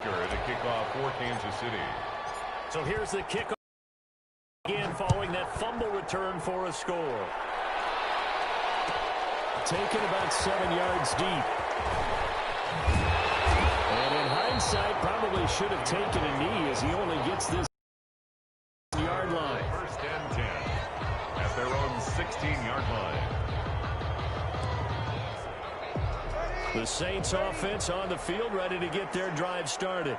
To kick off for Kansas City. So here's the kickoff again following that fumble return for a score. Taken about 7 yards deep. And in hindsight, probably should have taken a knee as he only gets this yard line. First and 10 at their own 16-yard line. The Saints offense on the field, ready to get their drive started.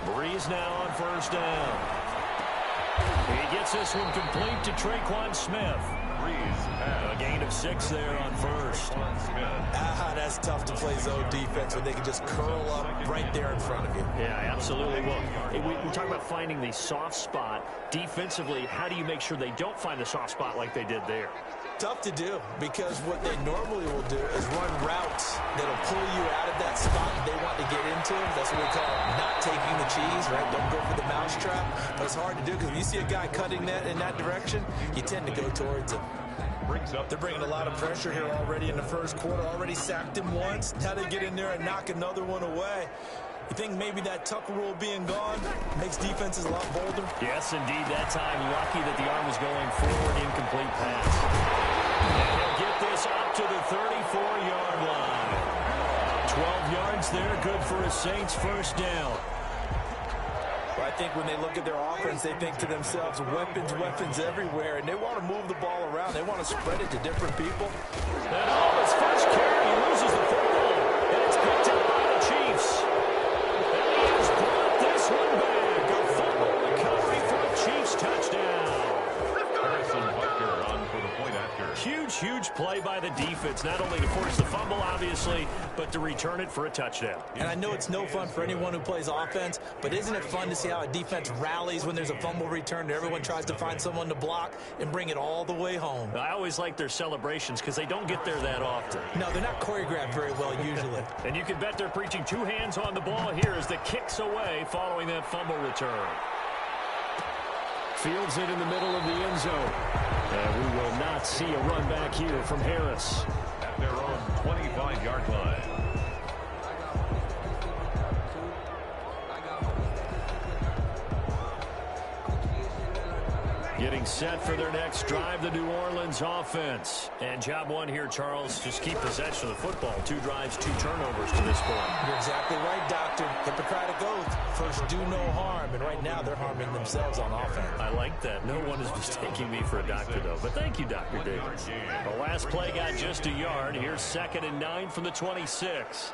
Breeze now on first down. He gets this one complete to Traquan Smith. A gain of 6 there on first. That's tough to play zone defense when they can just curl up right there in front of you. Yeah, absolutely. Well, we talk about finding the soft spot. Defensively, how do you make sure they don't find the soft spot like they did there? Tough to do, because what they normally will do is run routes that'll pull you out of that spot they want to get into. That's what we call not taking the cheese, right? Don't go for the mousetrap. But it's hard to do because when you see a guy cutting that in that direction, you tend to go towards him. They're bringing a lot of pressure here already in the first quarter. Already sacked him once. Now they get in there and knock another one away. You think maybe that Tucker rule being gone makes defenses a lot bolder? Yes, indeed. That time, lucky that the arm was going forward. Incomplete pass. And he'll get this up to the 34-yard line. 12 yards there. Good for a Saints first down. Well, I think when they look at their offense, they think to themselves, weapons everywhere, and they want to move the ball around. They want to spread it to different people. And on his first carry, he loses the football, and it's picked up by the Chiefs. And he has brought this one back. A fumble recovery for a Chiefs touchdown. On for the point after. Huge play by the defense, not only to force the fumble, obviously, but to return it for a touchdown. And I know it's no fun for anyone who plays offense, but isn't it fun to see how a defense rallies when there's a fumble return and everyone tries to find someone to block and bring it all the way home? I always like their celebrations because they don't get there that often. No, they're not choreographed very well usually. And you can bet they're preaching 2 hands on the ball here as the kicks away following that fumble return. Fields it in the middle of the end zone. And we will not see a run back here from Harris. At their own 25-yard line. Getting set for their next drive, the New Orleans offense. And job one here, Charles, just keep possession of the football. 2 drives, 2 turnovers to this point. You're exactly right, Doctor. Hippocratic oath. First, do no harm. And right now, they're harming themselves on offense. I like that. No one is mistaking me for a doctor, though. But thank you, Dr. Davis. The last play got just a yard. Here's 2nd and 9 from the 26.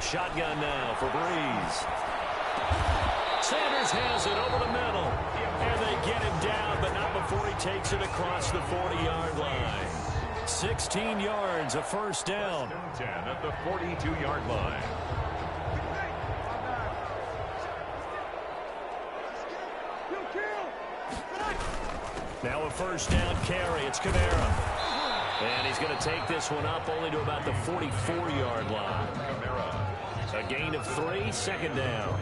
Shotgun now for Breeze. Sanders has it over the middle. And they get him down, but not before he takes it across the 40-yard line. 16 yards, a first down. 10 at the 42-yard line. Now a first down carry. It's Kamara. And he's going to take this one up only to about the 44-yard line. A gain of 3, 2nd down.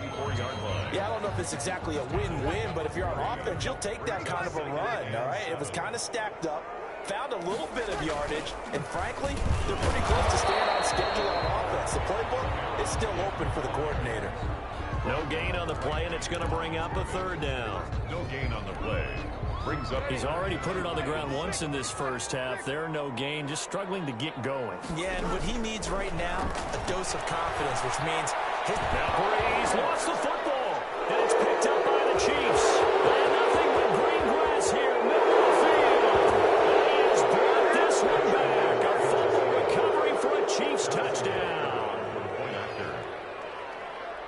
Yeah, I don't know if it's exactly a win-win, but if you're on offense, you'll take that kind of a run, all right? It was kind of stacked up, found a little bit of yardage, and frankly, they're pretty close to staying on schedule on offense. The playbook is still open for the coordinator. No gain on the play, and it's going to bring up a 3rd down. No gain on the play. Brings up. He's already put it on the ground once in this first half. There, no gain, just struggling to get going. Yeah, and what he needs right now, a dose of confidence, which means now Breeze lost the football, and it's picked up by the Chiefs. And nothing but green grass here, middle of the field. And he has brought this one back. A fumble recovery for a Chiefs touchdown.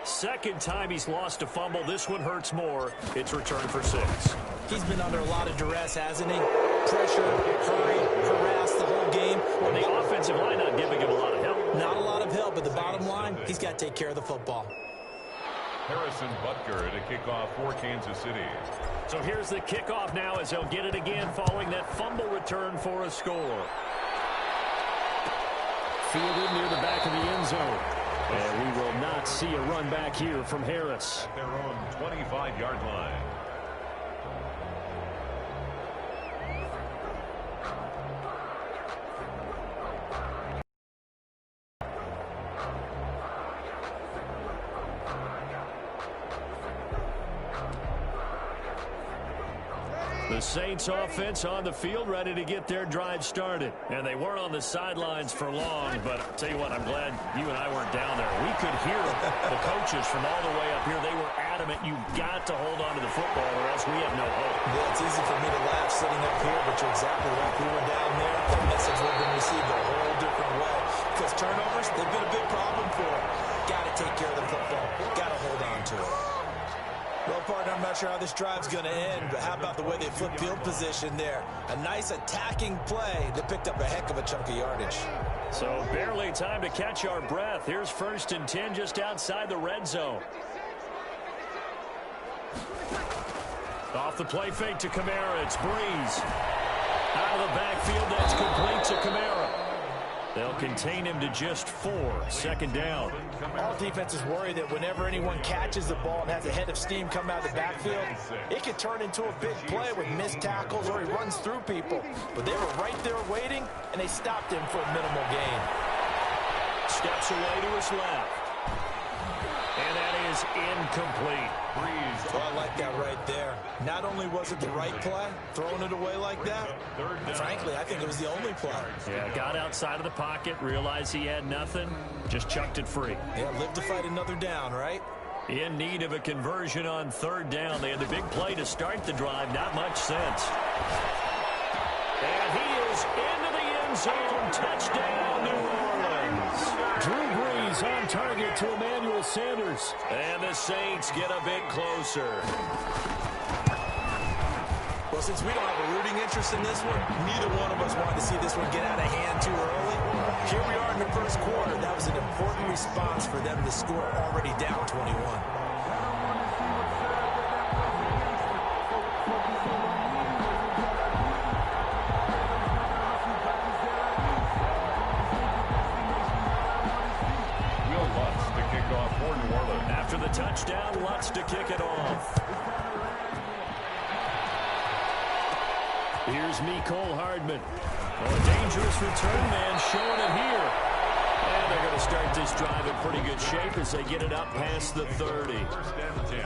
2nd time he's lost a fumble. This one hurts more. It's returned for 6. He's been under a lot of duress, hasn't he? Pressure, hurry, harass the whole game. Well, the offensive line not giving him a lot of help. Not a lot of help, but the bottom line, he's got to take care of the football. Harrison Butker to kick off for Kansas City. So here's the kickoff now as they'll get it again following that fumble return for a score. Fielded near the back of the end zone. And we will not see a run back here from Harris. At their own 25-yard line. The Saints offense on the field, ready to get their drive started. And they weren't on the sidelines for long, but I'll tell you what, I'm glad you and I weren't down there. We could hear the coaches from all the way up here. They were adamant, you've got to hold on to the football or else we have no hope. Yeah, it's easy for me to laugh sitting up here, but you're exactly right. We were down there. The message would have been received a whole different way. Because turnovers, they've been a big problem for them. Got to take care of the football. Got to hold on to it. Well, partner, I'm not sure how this drive's going to end, but how about the way they flip field position there? A nice attacking play that picked up a heck of a chunk of yardage. So barely time to catch our breath. Here's 1st and 10 just outside the red zone. Off the play fake to Kamara. It's Breeze. Out of the backfield, that's complete to Kamara. They'll contain him to just 4. 2nd down. All defenses worry that whenever anyone catches the ball and has a head of steam come out of the backfield, it could turn into a big play with missed tackles or he runs through people. But they were right there waiting, and they stopped him for a minimal gain. Steps away to his left. And that is incomplete. Well, I like that right there. Not only was it the right play, throwing it away like that, frankly, I think it was the only play. Yeah, got outside of the pocket, realized he had nothing, just chucked it free. Yeah, live to fight another down, right? In need of a conversion on 3rd down. They had the big play to start the drive. Not much sense. And he is into the end zone. Touchdown, New Orleans. Drew Brees on target to Emmanuel Sanders. And the Saints get a bit closer. Well, since we don't have a rooting interest in this one, neither one of us wanted to see this one get out of hand too early. Here we are in the 1st quarter. That was an important response for them to score already down 21. After the touchdown, Lutz to kick it off. Here's Mecole Hardman. Oh, a dangerous return man showing it here. And they're going to start this drive in pretty good shape as they get it up past the 30. 1st and 10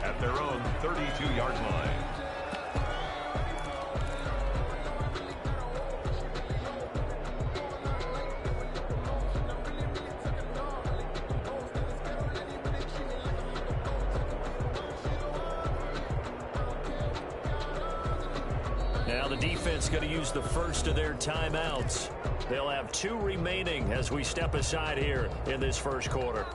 at their own 32-yard line. Now the defense going to use the first of their timeouts. They'll have 2 remaining as we step aside here in this 1st quarter.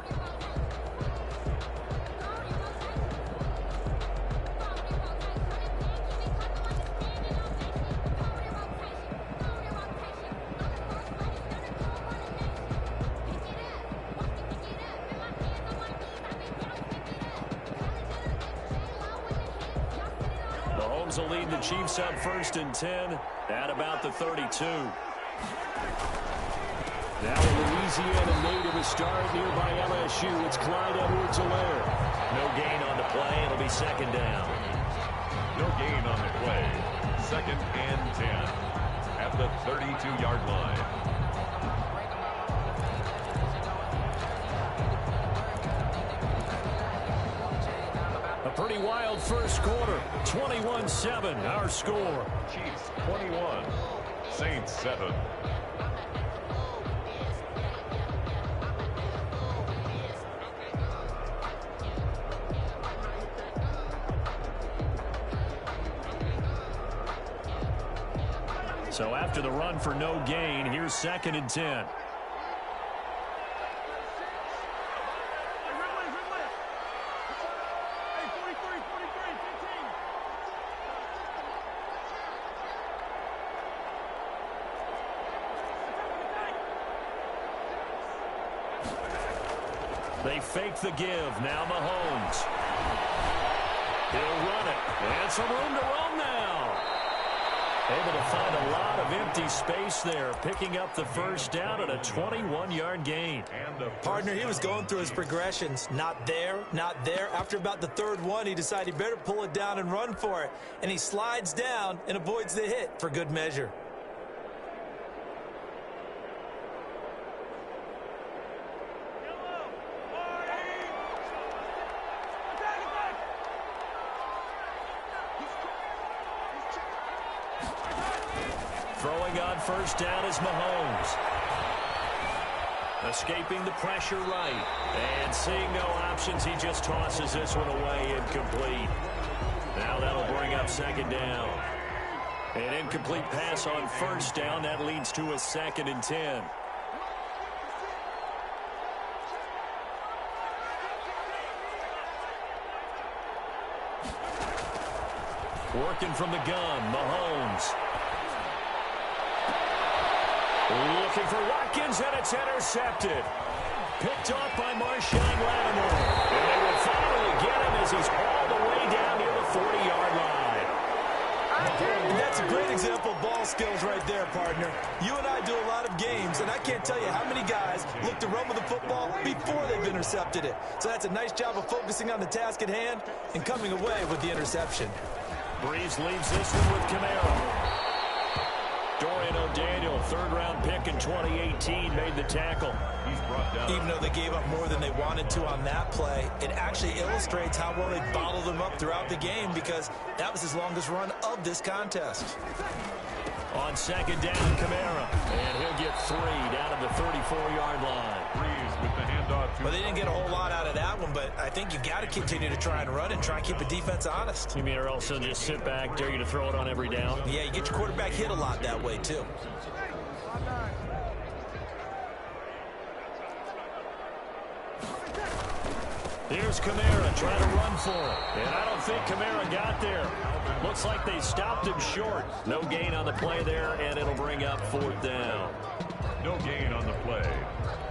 Mahomes will lead the Chiefs up 1st and 10 at about the 32. Now a Louisiana native is start nearby LSU. It's Clyde Edwards-Helaire. No gain on the play. It'll be 2nd down. No gain on the play. 2nd and 10 at the 32-yard line. A pretty wild 1st quarter. 21-7, our score. Chiefs 21, Saints 7. So after the run for no gain, here's 2nd and 10. They fake the give. Now Mahomes. He'll run it. And some room to roam now. Able to find a lot of empty space there, picking up the 1st down and a 21-yard gain. Partner, he was going through his progressions. Not there, not there. After about the 3rd one, he decided he better pull it down and run for it. And he slides down and avoids the hit for good measure. first down is Mahomes. Escaping the pressure right. And seeing no options, he just tosses this one away, incomplete. Now that'll bring up second down. An incomplete pass on first down. That leads to a 2nd and 10. Working from the gun, Mahomes. Looking for Watkins, and it's intercepted. Picked off by Marshawn Lattimore. And they will finally get him as he's all the way down near the 40-yard line. And that's a great example of ball skills right there, partner. You and I do a lot of games, and I can't tell you how many guys look to run with the football before they've intercepted it. So that's a nice job of focusing on the task at hand and coming away with the interception. Breeze leaves this one with Camaro. Dorian O'Daniel, 3rd-round pick in 2018, made the tackle. He's brought down. Even though they gave up more than they wanted to on that play, it actually illustrates how well they bottled them up throughout the game because that was his longest run of this contest. On 2nd down, Camaro. And he'll get 3 down at the 34-yard line. Breeze with the handoff. Well, they didn't get a whole lot out of that one, but I think you got to continue to try and run and try and keep the defense honest. You mean or also just sit back, dare you to throw it on every down? Yeah, you get your quarterback hit a lot that way, too. Here's Kamara trying to run for it. And I don't think Kamara got there. Looks like they stopped him short. No gain on the play there, and it'll bring up 4th down. No gain on the play.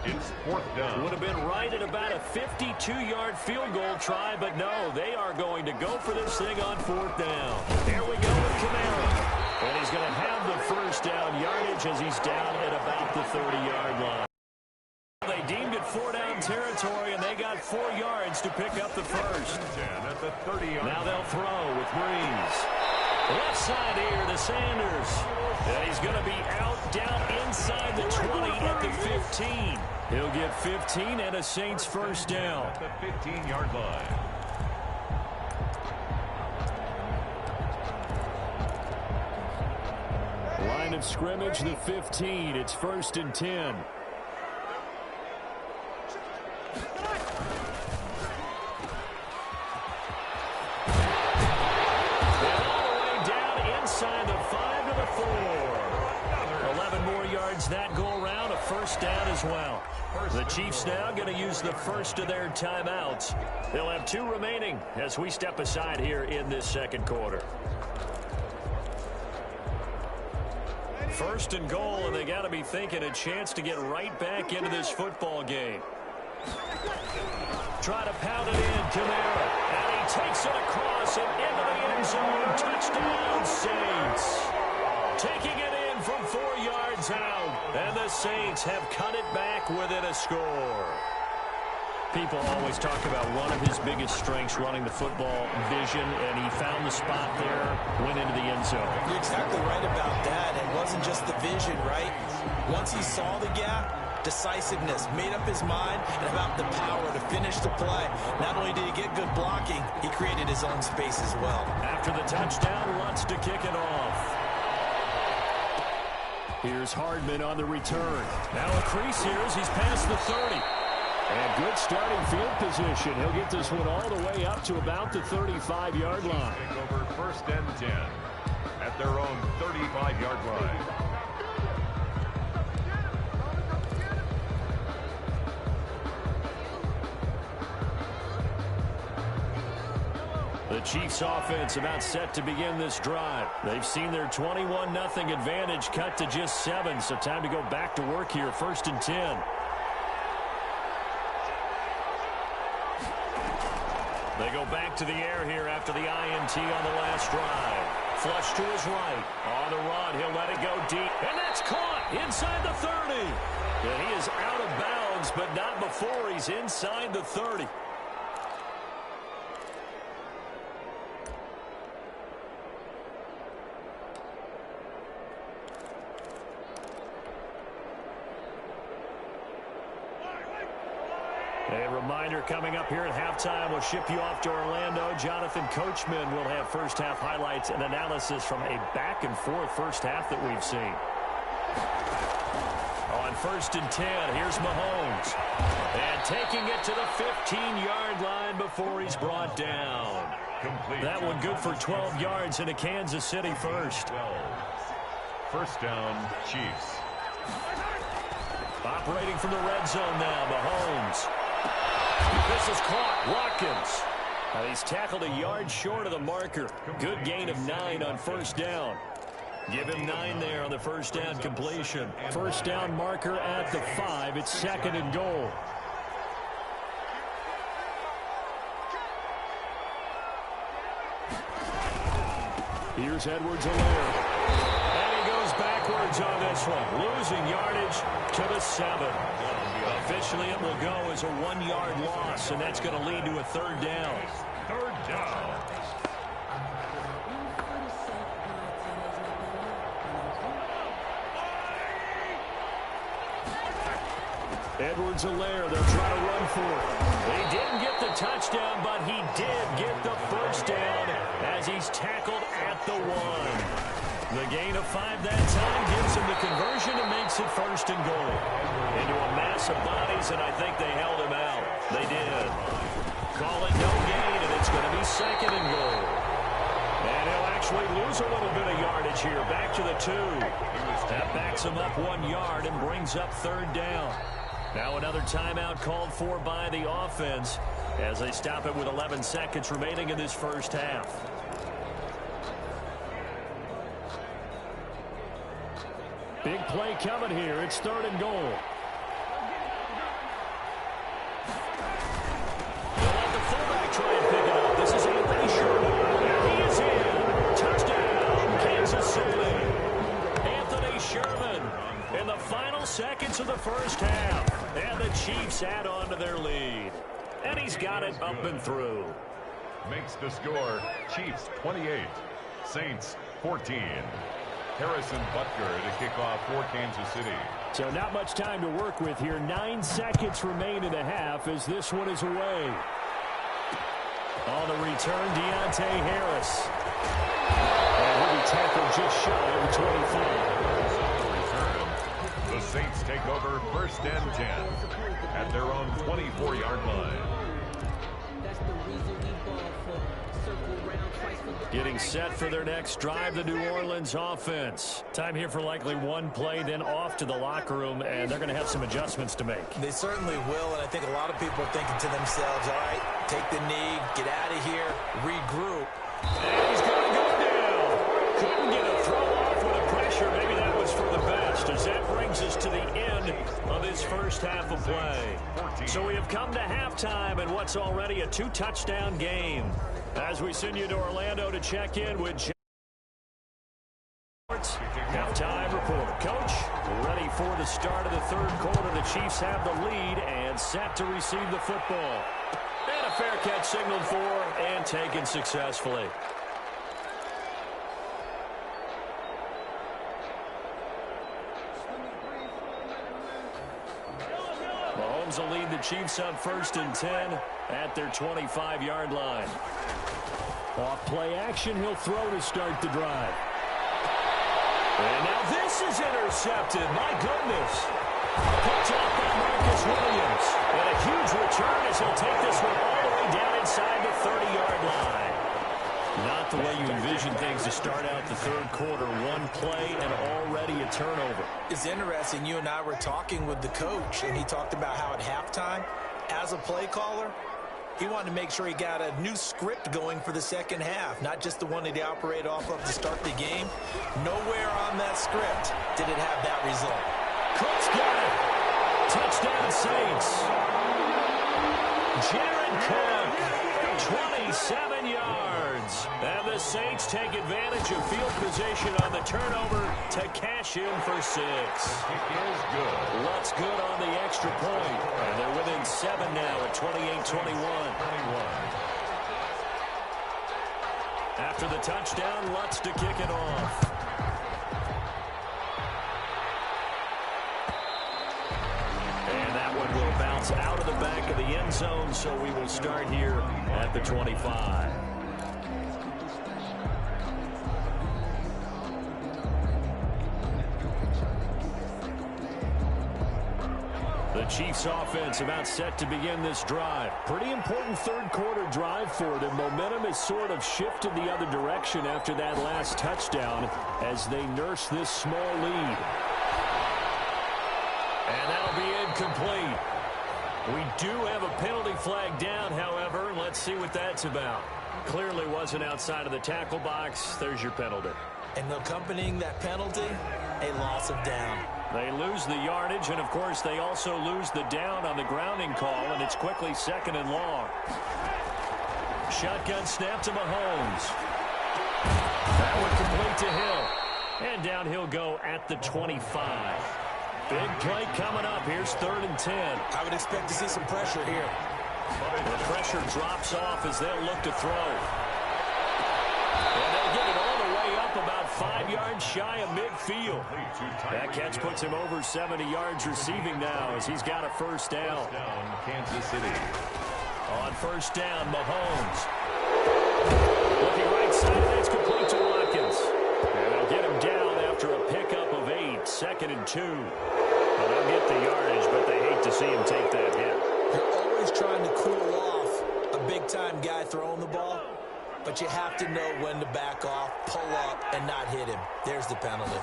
It's 4th down. Would have been right at about a 52-yard field goal try, but no, they are going to go for this thing on 4th down. Here we go with Kamara. And he's going to have the first down yardage as he's down at about the 30-yard line. They deemed it 4-down territory, and they got 4 yards to pick up the first. At the 30-yard. Now they'll throw with Breeze. Left side here to Sanders. And he's going to be out down inside the 20 at the 15. He'll get 15 and a Saints first down. At the 15-yard line. Line of scrimmage, the 15. It's 1st and 10. That go around, a first down as well. The Chiefs now going to use the first of their timeouts. They'll have 2 remaining as we step aside here in this 2nd quarter. 1st and goal, and they got to be thinking a chance to get right back into this football game. Try to pound it in, Kamara. And he takes it across and into the end zone. Touchdown, Saints. Taking it in from 4 yards out. And the Saints have cut it back within a score. People always talk about one of his biggest strengths running the football, vision, and he found the spot there, went into the end zone. You're exactly right about that. It wasn't just the vision, right? Once he saw the gap, decisiveness, made up his mind, and about the power to finish the play. Not only did he get good blocking, he created his own space as well. After the touchdown, wants to kick it off. Here's Hardman on the return. Now a crease here as he's past the 30. And good starting field position. He'll get this one all the way up to about the 35-yard line. Over 1st and 10 at their own 35-yard line. The Chiefs offense about set to begin this drive. They've seen their 21-0 advantage cut to just 7, so time to go back to work here, 1st and 10. They go back to the air here after the INT on the last drive. Flush to his right. On the run, he'll let it go deep. And that's caught inside the 30. And he is out of bounds, but not before he's inside the 30. A reminder coming up here at halftime. We'll ship you off to Orlando. Jonathan Coachman will have first half highlights and analysis from a back-and-forth first half that we've seen. 1st and 10. Here's Mahomes. And taking it to the 15-yard line before he's brought down. Complete. That one good for 12 yards into Kansas City first. 12. First down, Chiefs. Operating from the red zone now, Mahomes. This is caught. Watkins. He's tackled a yard short of the marker. Good gain of 9 on first down. Give him 9 there on the first down completion. First down marker at the 5. It's 2nd and goal. Here's Edwards-Helaire. And he goes backwards on this one. Losing yardage to the 7. Officially, it will go as a 1-yard loss, and that's going to lead to a 3rd down. 3rd down. Edwards-Helaire, they'll try to run for it. He didn't get the touchdown, but he did get the first down as he's tackled at the 1. The gain of 5 that time gives him the conversion and makes it 1st and goal. Into a mass of bodies, and I think they held him out. They did. Call it no gain, and it's going to be 2nd and goal. And he'll actually lose a little bit of yardage here. Back to the 2. That backs him up 1 yard and brings up 3rd down. Now another timeout called for by the offense as they stop it with 11 seconds remaining in this first half. Big play coming here. It's 3rd and goal. They'll let the fullback try and pick it up. This is Anthony Sherman. He is in. Touchdown, Kansas City. Anthony Sherman in the final seconds of the first half. And the Chiefs add on to their lead. And he's got it up and through. Makes the score Chiefs 28, Saints 14. Harrison Butker to kick off for Kansas City. So not much time to work with here. 9 seconds remain in the half as this one is away. On the return, Deontay Harris. And he'll be tackled just shy of the 25. The Saints take over 1st and 10 at their own 24-yard line. Getting set for their next drive, the New Orleans offense. Time here for likely one play, then off to the locker room, and they're going to have some adjustments to make. They certainly will, and I think a lot of people are thinking to themselves, all right, take the knee, get out of here, regroup. And he's going to go down. Couldn't get a throw off with the pressure. Maybe that was for the best, as that brings us to the end of this first half of play. So we have come to halftime in what's already a 2-touchdown game. As we send you to Orlando to check in with halftime report. Coach, ready for the start of the 3rd quarter. The Chiefs have the lead and set to receive the football. And a fair catch signaled for and taken successfully. Mahomes will lead the Chiefs up 1st and 10 at their 25-yard line. Off play action, he'll throw to start the drive. And now this is intercepted. My goodness. Picked off by Marcus Williams. And a huge return as he'll take this one all the way down inside the 30-yard line. Not the way you envision things to start out the 3rd quarter. One play and already a turnover. It's interesting. You and I were talking with the coach, and he talked about how at halftime, as a play caller, he wanted to make sure he got a new script going for the 2nd half, not just the one that he operated off of to start the game. Nowhere on that script did it have that result. Cook's got it. Touchdown Saints. Jared Cook, 27 yards. And the Saints take advantage of field position on the turnover to cash in for 6. Kick is good. Lutz good on the extra point. And they're within 7 now at 28-21. After the touchdown, Lutz to kick it off. And that one will bounce out of the back of the end zone, so we will start here at the 25. The Chiefs offense about set to begin this drive. Pretty important third quarter drive for them. Momentum has sort of shifted the other direction after that last touchdown as they nurse this small lead. And that'll be incomplete. We do have a penalty flag down, however. Let's see what that's about. Clearly wasn't outside of the tackle box. There's your penalty. And accompanying that penalty, a loss of down. They lose the yardage, and, of course, they also lose the down on the grounding call, and it's quickly 2nd and long. Shotgun snap to Mahomes. That one complete to Hill. And down he'll go at the 25. Big play coming up. Here's 3rd and 10. I would expect to see some pressure here. The pressure drops off as they'll look to throw. And they'll get it all the way up about 5 yards shy of midfield. That catch puts him over 70 yards receiving now as he's got a first down. Kansas City. On first down, Mahomes. Looking right side, that's complete to Watkins. And they'll get him down after a pickup of 8, 2nd and 2. Well, they'll get the yardage, but they hate to see him take that hit. You're always trying to cool off a big-time guy throwing the ball, but you have to know when to back off, pull up, and not hit him. There's the penalty.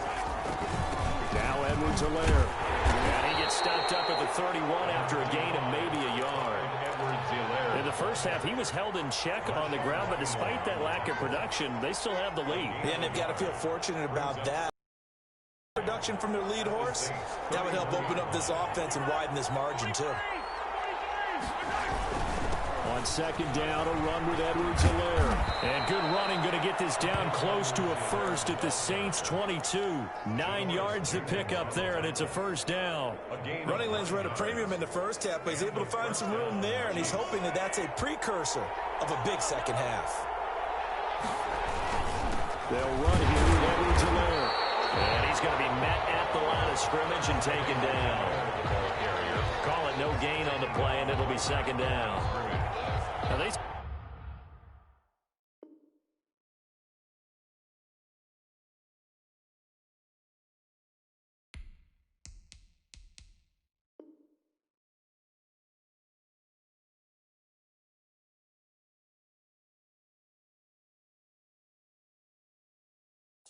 Now Edwards-Helaire. And he gets stopped up at the 31 after a gain of maybe a yard. In the first half, he was held in check on the ground, but despite that lack of production, they still have the lead. Yeah, and they've got to feel fortunate about that. Production from their lead horse, that would help open up this offense and widen this margin, too. On second down, a run with Edwards-Helaire. And good running, going to get this down close to a first at the Saints 22. 9 yards to pick up there, and it's a first down. Running lanes were at a premium in the first half, but he's able to find some room there, and he's hoping that that's a precursor of a big second half. They'll run here with Edwards-Helaire. And he's going to be met at the line of scrimmage and taken down. Call it no gain on the play, and it'll be 2nd down. Now they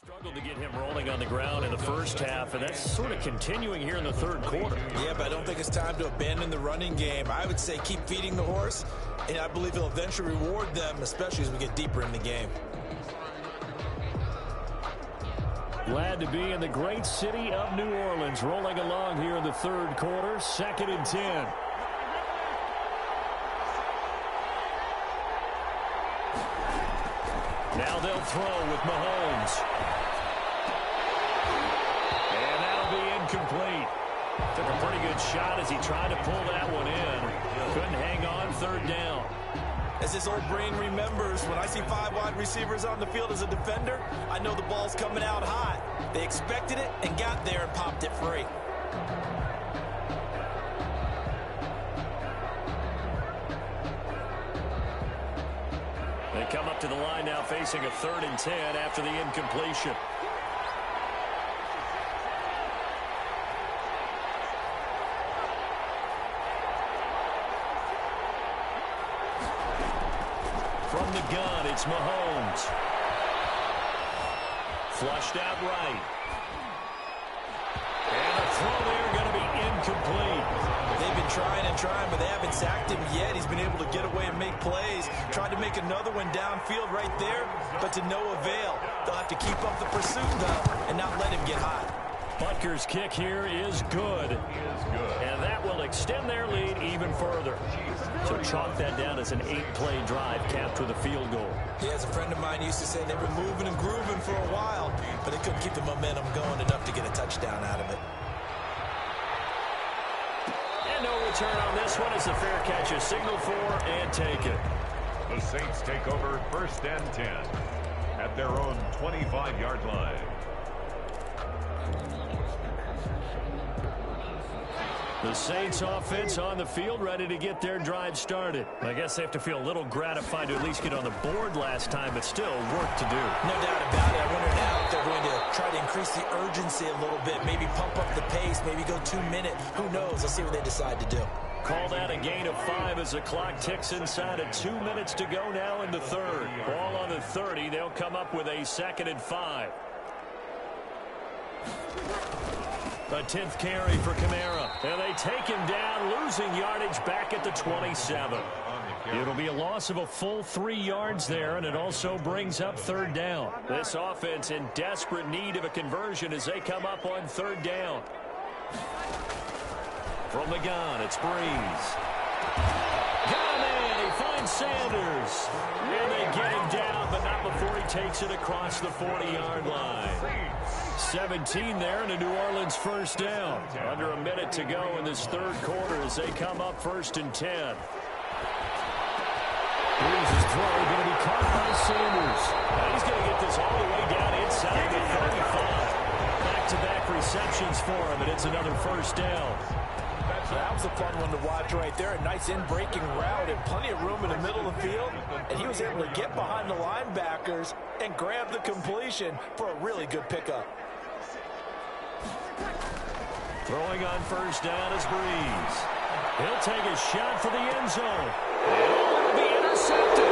struggled to get him rolling on the ground in the first half, and that's sort of continuing here in the third quarter. Yeah, but I don't think it's time to abandon the running game. I would say keep feeding the horse, and I believe he'll eventually reward them, especially as we get deeper in the game. Glad to be in the great city of New Orleans, rolling along here in the third quarter, 2nd and 10. Now they'll throw with Mahomes. And that'll be incomplete. Took a pretty good shot as he tried to pull that one in. Couldn't hang on, 3rd down. As this old brain remembers, when I see 5 wide receivers on the field as a defender, I know the ball's coming out hot. They expected it and got there and popped it free. They come up to the line now facing a 3rd and 10 after the incompletion. From the gun, it's Mahomes. Flushed out right. And a throw there going to be incomplete. They've been trying and trying, but they haven't sacked him yet. He's been able to get away and make plays. Tried to make another one downfield right there, but to no avail. They'll have to keep up the pursuit, though, and not let him get hot. Butker's kick here is good. And that will extend their lead even further. So chalk that down as an 8-play drive capped with a field goal. Yeah, as a friend of mine used to say, they've been moving and grooving for a while, but they couldn't keep the momentum going enough to get a touchdown out of it. And no return on this one as the fair catch is signaled for and taken. The Saints take over 1st and 10 at their own 25-yard line. The Saints offense on the field ready to get their drive started. I guess they have to feel a little gratified to at least get on the board last time, but still work to do. No doubt about it. I wonder now if they're going to try to increase the urgency a little bit, maybe pump up the pace, maybe go 2 minutes. Who knows? Let's see what they decide to do. Call that a gain of 5 as the clock ticks inside of 2 minutes to go now in the third. Ball on the 30. They'll come up with a 2nd and 5. A 10th carry for Kamara. And they take him down, losing yardage back at the 27. It'll be a loss of a full 3 yards there, and it also brings up 3rd down. This offense in desperate need of a conversion as they come up on 3rd down. From the gun, it's Breeze. Got him in. He finds Sanders. And they get him down, but not before he takes it across the 40-yard line. 17 there, and a New Orleans 1st down. Under a minute to go in this 3rd quarter as they come up 1st and 10. Breeze's throw going to be caught by Sanders. And he's going to get this all the way down inside the 35. Back-to-back receptions for him, and it's another 1st down. That was a fun one to watch right there. A nice in-breaking route and plenty of room in the middle of the field. And he was able to get behind the linebackers and grab the completion for a really good pickup. Throwing on 1st down is Breeze. He'll take a shot for the end zone. And it'll be intercepted.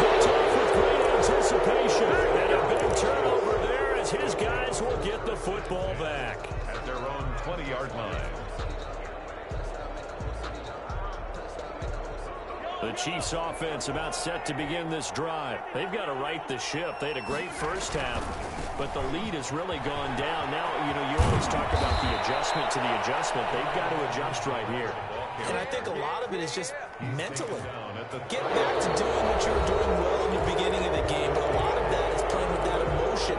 Picked off with great anticipation. And a big turnover there as his guys will get the football back. At their own 20-yard line. The Chiefs offense about set to begin this drive. They've got to right the ship. They had a great first half, but the lead has really gone down. Now, you always talk about the adjustment to the adjustment. They've got to adjust right here. And I think a lot of it is just mentally. Get back to doing what you were doing well in the beginning of the game. But a lot of that is playing with that emotion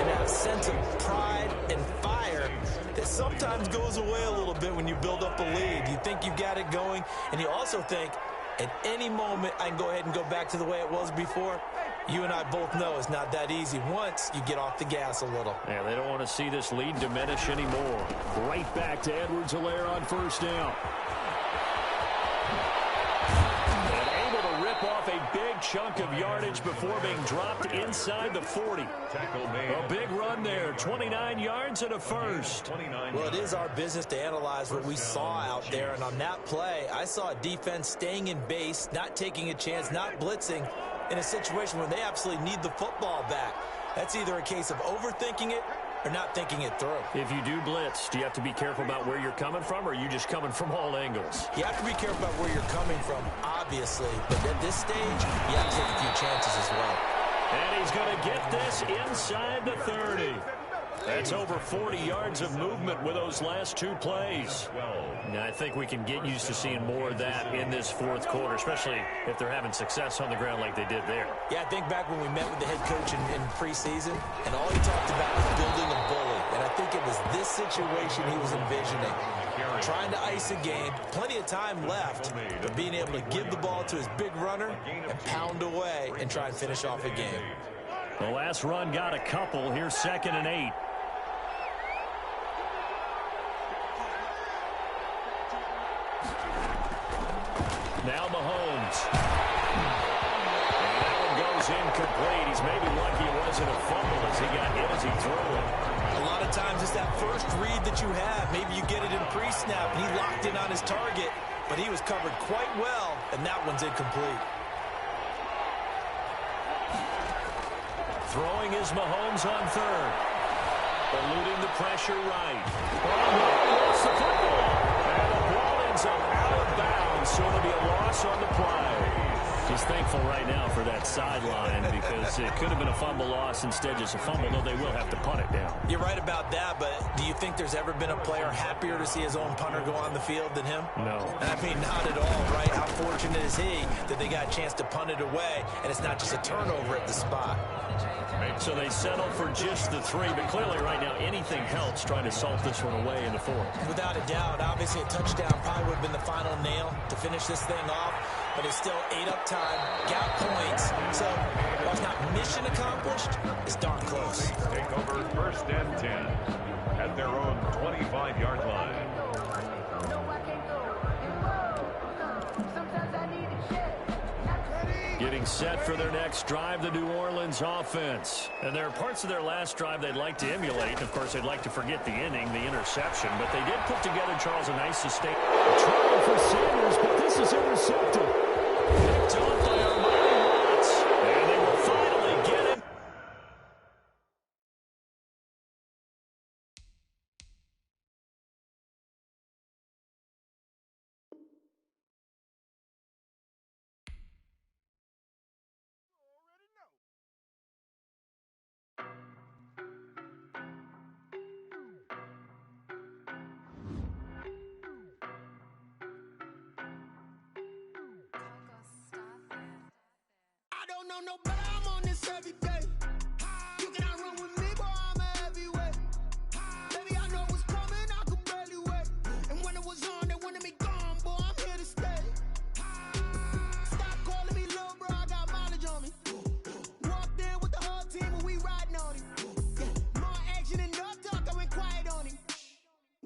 and that sense of pride and fire that sometimes goes away a little bit when you build up a lead. You think you've got it going, and you also think, at any moment, I can go ahead and go back to the way it was before. You and I both know it's not that easy once you get off the gas a little. Yeah, they don't want to see this lead diminish anymore. Right back to Edwards-Helaire on 1st down. And able to rip off a big chunk of yardage before being dropped inside the 40. A big run there, 29 yards and a 1st. Well, it is our business to analyze what we saw out there, and on that play, I saw a defense staying in base, not taking a chance, not blitzing, in a situation where they absolutely need the football back. That's either a case of overthinking it or not thinking it through. If you do blitz, do you have to be careful about where you're coming from, or are you just coming from all angles? You have to be careful about where you're coming from, obviously, but at this stage, you have to take a few chances as well. And he's going to get this inside the 30. That's over 40 yards of movement with those last 2 plays. Now, I think we can get used to seeing more of that in this 4th quarter, especially if they're having success on the ground like they did there. Yeah, I think back when we met with the head coach in preseason, and all he talked about was building a bully. And I think it was this situation he was envisioning. Trying to ice a game, plenty of time left, but being able to give the ball to his big runner and pound away and try and finish off a game. The last run got a couple. Here's 2nd and 8. Now Mahomes. And that one goes incomplete. He's maybe lucky it wasn't a fumble as he got hit as he threw it. A lot of times it's that first read that you have. Maybe you get it in pre-snap, and he locked in on his target, but he was covered quite well, and that one's incomplete. Throwing is Mahomes on 3rd. Eluding the pressure right. Lost the football. And the ball ends up out of bounds, so it'll be a loss on the play. He's thankful right now for that sideline because it could have been a fumble loss, instead just a fumble, though they will have to punt it down. You're right about that, but do you think there's ever been a player happier to see his own punter go on the field than him? No. I mean, not at all, right? How fortunate is he that they got a chance to punt it away, and it's not just a turnover at the spot. So they settle for just the 3, but clearly right now anything helps trying to salt this one away in the 4th. Without a doubt, obviously a touchdown probably would have been the final nail to finish this thing off, but it's still 8 up time, got points, so while it's not mission accomplished, it's darn close. Take over 1st and 10 at their own 25-yard line. Getting getting set for their next drive, the New Orleans offense. And there are parts of their last drive they'd like to emulate. Of course, they'd like to forget the inning, the interception. But they did put together, Charles, a nice sustain. Trying for Sanders, but this is intercepted. Picked off by our mighty Watts. And they will finally get him. don't know no better, I'm on this every day. You cannot run with me, boy, I'm a heavyweight. Baby, I know what's coming, I could barely wait. And when it was on, they wanted me gone, boy, I'm here to stay. Stop calling me little bro, I got mileage on me. Walked in with the whole team and we riding on him. Yeah, more action and no talk, I went quiet on him.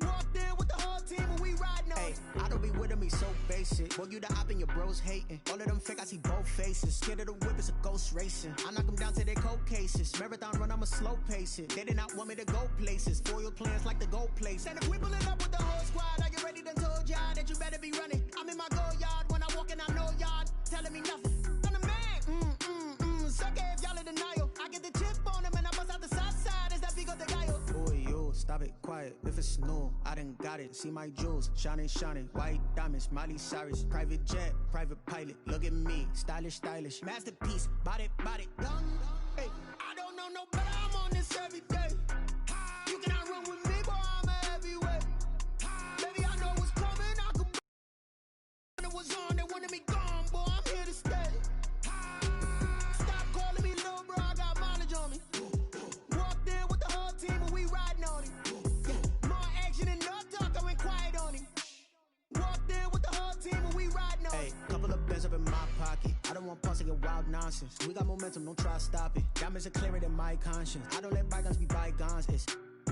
Walked in with the whole team and we riding on him. I don't be with me so basic. Boy, you the op and your bros hating. All of them fake, I see both faces. Scared of the whip, it's a ghost racing. I knock them down to their cold cases. Marathon run, I'ma slow pace it. They did not want me to go places. Foil plans like the go place. And if we pulling up with the whole squad, are you ready? Done told y'all that you better be running. I'm in my go yard. When I walk in, I know y'all telling me nothing. I'm the man. Suck it if y'all in denial. I get the chip on him and I bust out the south side. Is that Vigo the guy? Boy, you stop it, quiet. If it's new, I done got it. See my jewels, shining, shining. White diamonds, Miley Cyrus. Private jet, private pilot. Look at me, stylish, stylish. Masterpiece, body, body. Hey, I don't know no better, I'm on this every day. You cannot run with me, boy, I'm a heavyweight. Baby, I know what's coming, I could. When it was on, they wanted me gone, boy, I'm here to stay. Stop calling me little bro, I got mileage on me. Walked in with the whole team and we riding on him. Yeah, more action and no talk, I went quiet on him. Walked in with the whole team and we riding on him. Hey, couple of bands up in my pocket. I don't want pause to get wild nonsense. We got momentum, don't try to stop it. Diamonds are clearer than my conscience. I don't let bygones be bygones.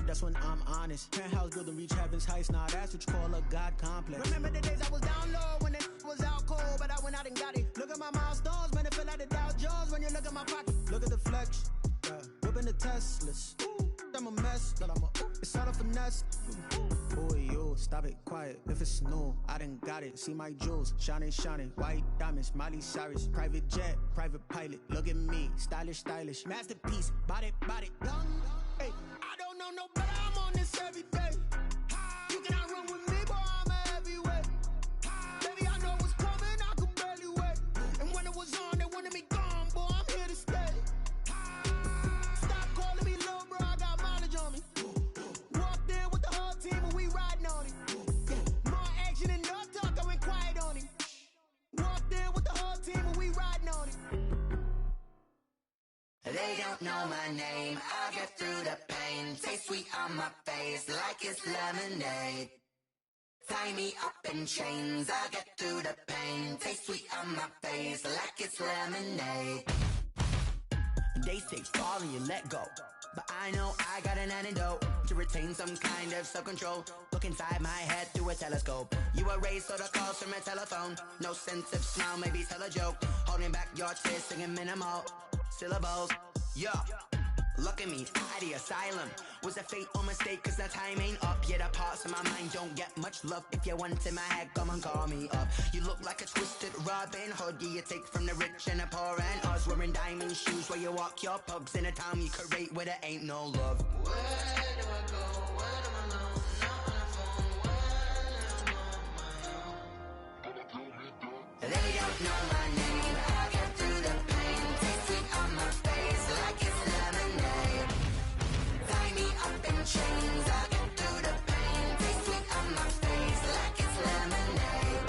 That's when I'm honest. Penthouse building reach heaven's heights. Nah, that's what you call a God complex. Remember the days I was down low when it was out cold, but I went out and got it. Look at my milestones, man, it feel like the Dow Jones when you look at my pocket. Look at the flex, whipping the Teslas. I'm a mess, but it's all a finesse. Boy, you stop it, quiet. If it's new, I done got it. See my jewels, shining, shining. White diamonds, Miley Cyrus. Private jet, private pilot. Look at me, stylish, stylish. Masterpiece, body, body. Hey, I don't know no better, I'm on this every day. You cannot run with me, boy, I'm a heavyweight. Baby, I know what's coming, I could barely wait. And when it was on, they wanted me gone, boy, I'm here to stay. Stop calling me little bro, I got mileage on me. Walked in with the whole team and we riding on him. Yeah, more action and no talk, I went quiet on him. Walked in with the whole team and we riding on him. They don't know my name, I get through the pain. Taste sweet on my face like it's lemonade. Tie me up in chains, I get through the pain. Taste sweet on my face like it's lemonade. They say fall and you let go, but I know I got an antidote to retain some kind of self-control. Look inside my head through a telescope. You erase all the calls from a telephone. No sense of smile, maybe tell a joke. Holding back your tears, singing minimal syllables. Yo, look at me, out the asylum. Was a fate or mistake, cause the time ain't up. Yeah, the parts of my mind don't get much love. If you want in my head, come and call me up. You look like a twisted Robin Hood. Yeah, you take from the rich and the poor and us. Wearing diamond shoes where you walk your pugs in a town you create where there ain't no love. Where do I go? When I'm alone? Not on the phone. When I'm on my own. They don't know my name. I get through the pain. Taste sweet on my face like it's lemonade. Tie me up in chains. I get through the pain. Taste sweet on my face like it's lemonade.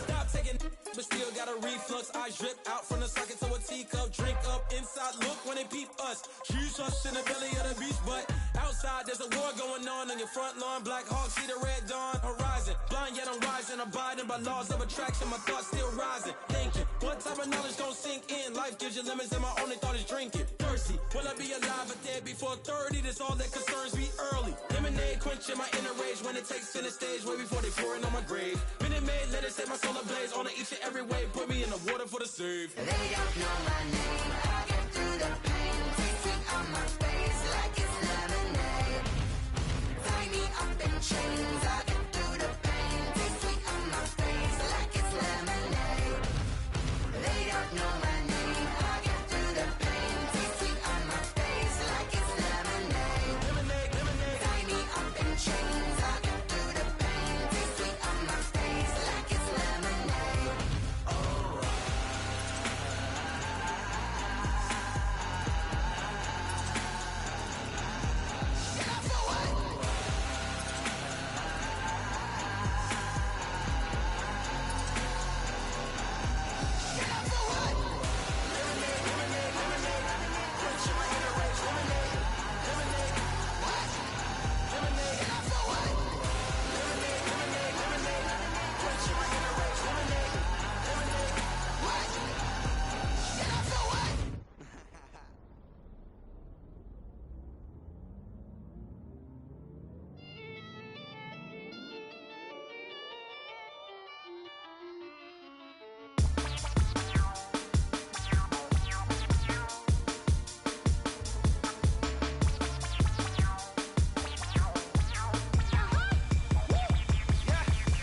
Stop taking, but still got a reflux. I drip out from the socket to a teacup. Drink up inside, look when they peep us. Choose us in the belly of the beast, but outside there's a war going on your front lawn. Black Hawk, see the red dawn horizon. Blind yet I'm rising, abiding by laws of attraction. My thoughts still rising, thinking what type of knowledge gon' sink in? Life gives you limits and my only thought is drinking. Thirsty, will I be alive or dead before 30? That's all that concerns me early. Lemonade quenching my inner rage when it takes center stage way before they pouring on my grave. Been in made, let it set my soul ablaze. On each and every way, put me in the water for the save. They don't know my name. I get through the pain. Taste sweet on my face like it's lemonade. Tie me up in chains. I get through the pain. Taste sweet on my face like it's lemonade. They don't know my name. I get through the pain. Taste sweet on my face like it's lemonade. Lemonade, lemonade. Tie me up in chains. I get through the pain. Taste sweet on my face like it's lemonade.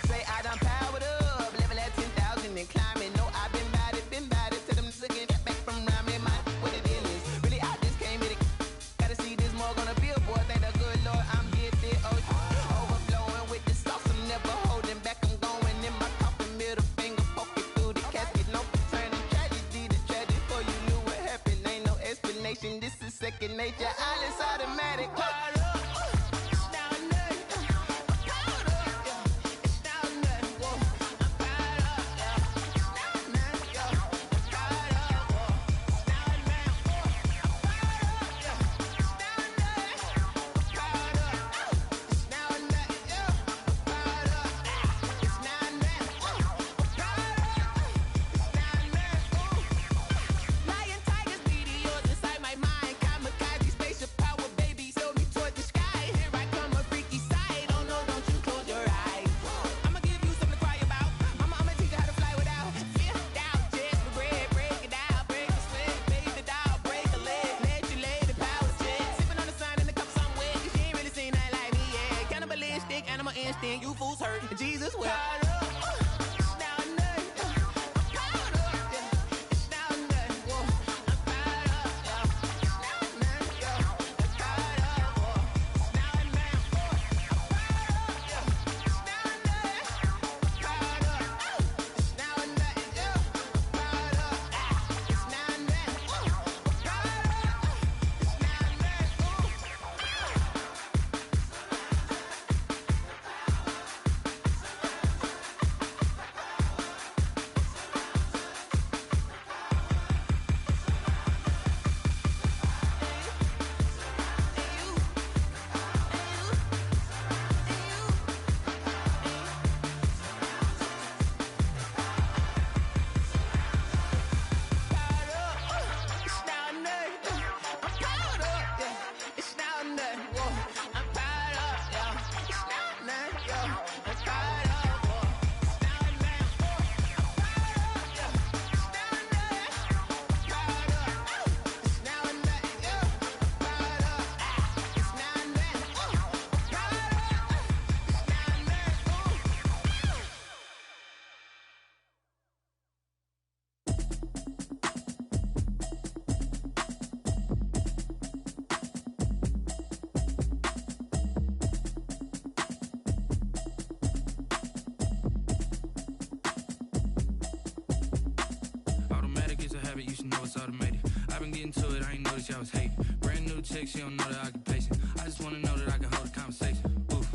Say I done powered up, level at 10,000 and climbing. No, I've been bad it. Tell them to get back from around me. My what it is. Really, I just came here to gotta see this more gonna be a boy. Thank the good Lord, I'm gifted. Oh, overflowing with the sauce. I'm never holding back. I'm going in my coffin, middle finger poking through the casket. No turning tragedy to tragic. Before you knew what happened, ain't no explanation. This is second nature. All is automatic. Powered up. It's down there. Powered up. It's down there. Whoa. I'm powered up. It's down there. I'm powered up. It's down there. I'm powered up. It's down there. I'm powered up. It's down there. I'm powered up. It's down there. I'm powered up. It's down there. Lion, tigers, meteors inside my mind. Kamikaze, spaceship power, baby, sail me toward the sky. Here I come, a freaky side. Oh no, don't you close your eyes. I'ma give you something to cry about. I'ma teach you how to fly without fear, doubt, just regret. Break it out, break the sweat, fade the doubt, break a leg, let you lay the power check. Sipping on the sun in the cup somewhere, 'cause she ain't really seen nothing like me yet. Cannibalistic, animal instinct, you fools hurt. Jesus will. It's down there. I'm powered up. It's down there. Whoa. I'm powered up. It's down there. I'm powered up. It's down there. I'm powered up. It's down there. I'm powered up. It's down there. I'm powered up. It's down there. I'm powered chick, she don't know the occupation. I just wanna know that I can hold a conversation. Oof,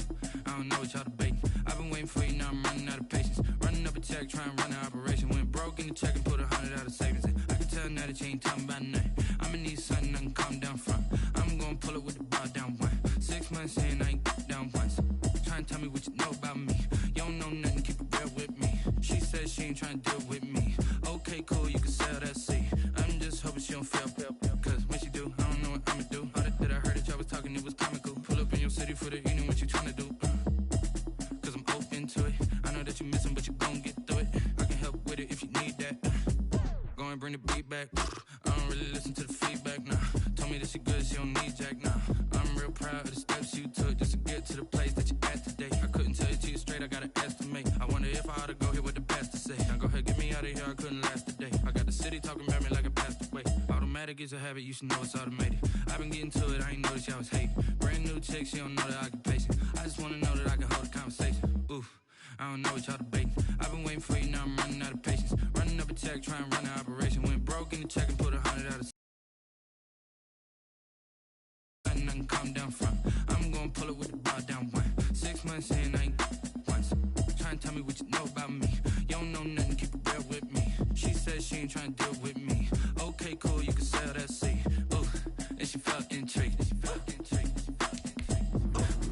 I don't know what y'all debating. I've been waiting for you, now I'm running out of patience. Running up a check, trying to run an operation. Went broke in the check and put 100 out of savings in. I can tell now that you ain't talking about nothing. I'ma need something I can calm down from. I'm gonna pull it with the bar down one. 6 months in, I ain't down once. Trying to tell me what you know about me. You don't know nothing, keep it real with me. She says she ain't trying to deal with me. Okay, cool, you can sell that seat. I'm just hoping she don't fail. Cause when she do, I don't know what I'ma do. All that I heard that y'all was talking, it was comical. Pull up in your city for the evening, what you trying to do? Cause I'm open to it. I know that you missing, but you gon' bring the beat back. I don't really listen to the feedback, nah. Told me that she good, she don't need Jack, nah. I'm real proud of the steps you took just to get to the place that you at today. I couldn't tell you to you straight, I gotta estimate. I wonder if I ought to go here with the pastor say. Now go ahead, get me out of here, I couldn't last a day. I got the city talking about me like a passed away. Automatic is a habit, you should know it's automated. I've been getting to it, I ain't noticed y'all was hating. Brand new chick, she don't know the occupation. I just wanna know that I can hold a conversation. Oof, I don't know what y'all debating. I've been waiting for you, now I'm running out of patience. Running up a check, trying to run an operation. Went broke in the check and put 100 out of nothing, calm down front. I'm gonna pull it with the bar down one. 6 months in, I ain't once. Trying to tell me what you know about me. You don't know nothing, keep it real with me. She said she ain't trying to deal with me. Okay, cool, you can sell that seed. Ooh, and she felt intrigued.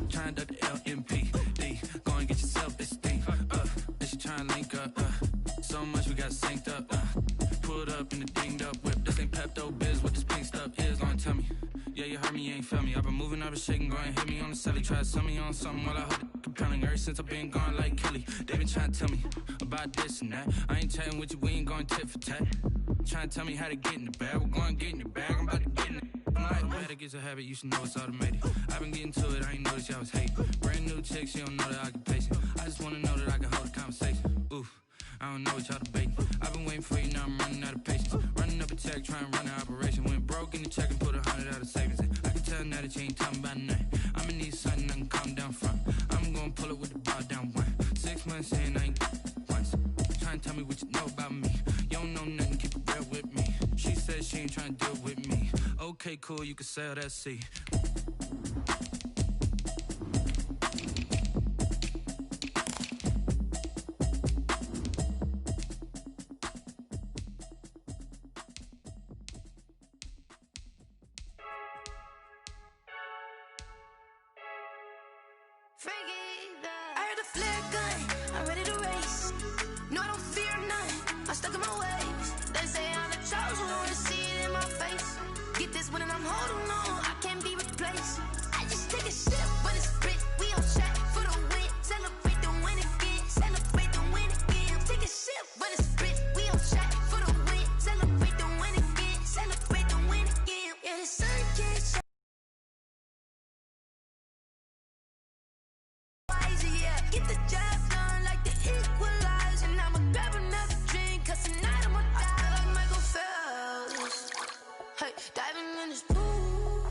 Trying to duck the LMPD. Go and get your self-esteem. And she trying to link up. So much we got synced up. Pulled up in the dinged up whip. This ain't Pepto-Biz, what this pink stuff is. Gonna tell me. Yeah, you heard me, you ain't felt me. I've been moving, I've been shaking, go and hit me on the celly. Try to sell me on something while I hold it compelling. Ever since I've been gone like Kelly, they been trying to tell me about this and that. I ain't chatting with you, we ain't going tit for tat. Trying to tell me how to get in the bag. We're going to get in your bag, I'm about to get in it. I'm like, automatic is a habit, you should know it's automated. I've been getting to it, I ain't noticed y'all was hating. Brand new chick, she don't know the occupation. I just wanna know that I can hold a conversation. Oof, I don't know what y'all debating. I've been waiting for you, now I'm running out of patience. Running up a check, trying to run an operation. Went broke in the check and put 100 out of savings. I can tell now that you ain't talking about nothing. I'ma need something I can calm down from. I'm gonna pull it with the bar down one. 6 months in, I ain't once. Trying to tell me what you know about me. You don't know nothing, keep it real with me. She said she ain't trying to deal with me. Okay, cool, you can sell that seed. I heard the flare gun, I'm ready to race. No, I don't fear none, I'm stuck in my ways. They say I'm the chosen one, see it in my face. Get this one and I'm holding on, I can't be replaced. I just take a sip, but it's split. We on track for the win. Celebrate the win again, celebrate the win again. Take a sip, but it's split. We on track for the win. Celebrate the win again, celebrate the win again. Yeah, the sun can't shine. Yeah, get the job done like the equalizer. And I'ma grab another drink, cause tonight I'ma die like Michael Phelps. Hey, diving in this pool.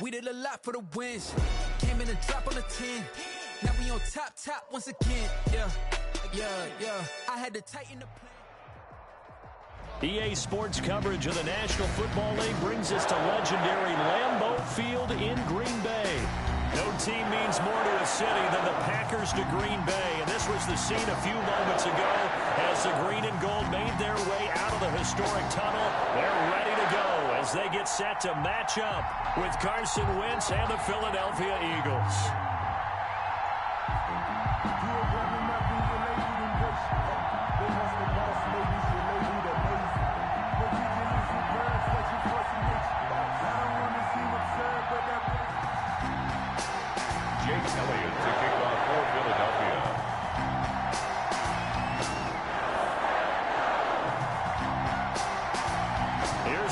We did a lot for the wins. Came in and drop on the 10. Now we on top once again. Yeah. I had to tighten the plan. EA Sports coverage of the National Football League brings us to legendary Lambeau Field in Green Bay. No team means more to a city than the Packers to Green Bay, and this was the scene a few moments ago as the green and gold made their way out of the historic tunnel. They're ready to go as they get set to match up with Carson Wentz and the Philadelphia Eagles.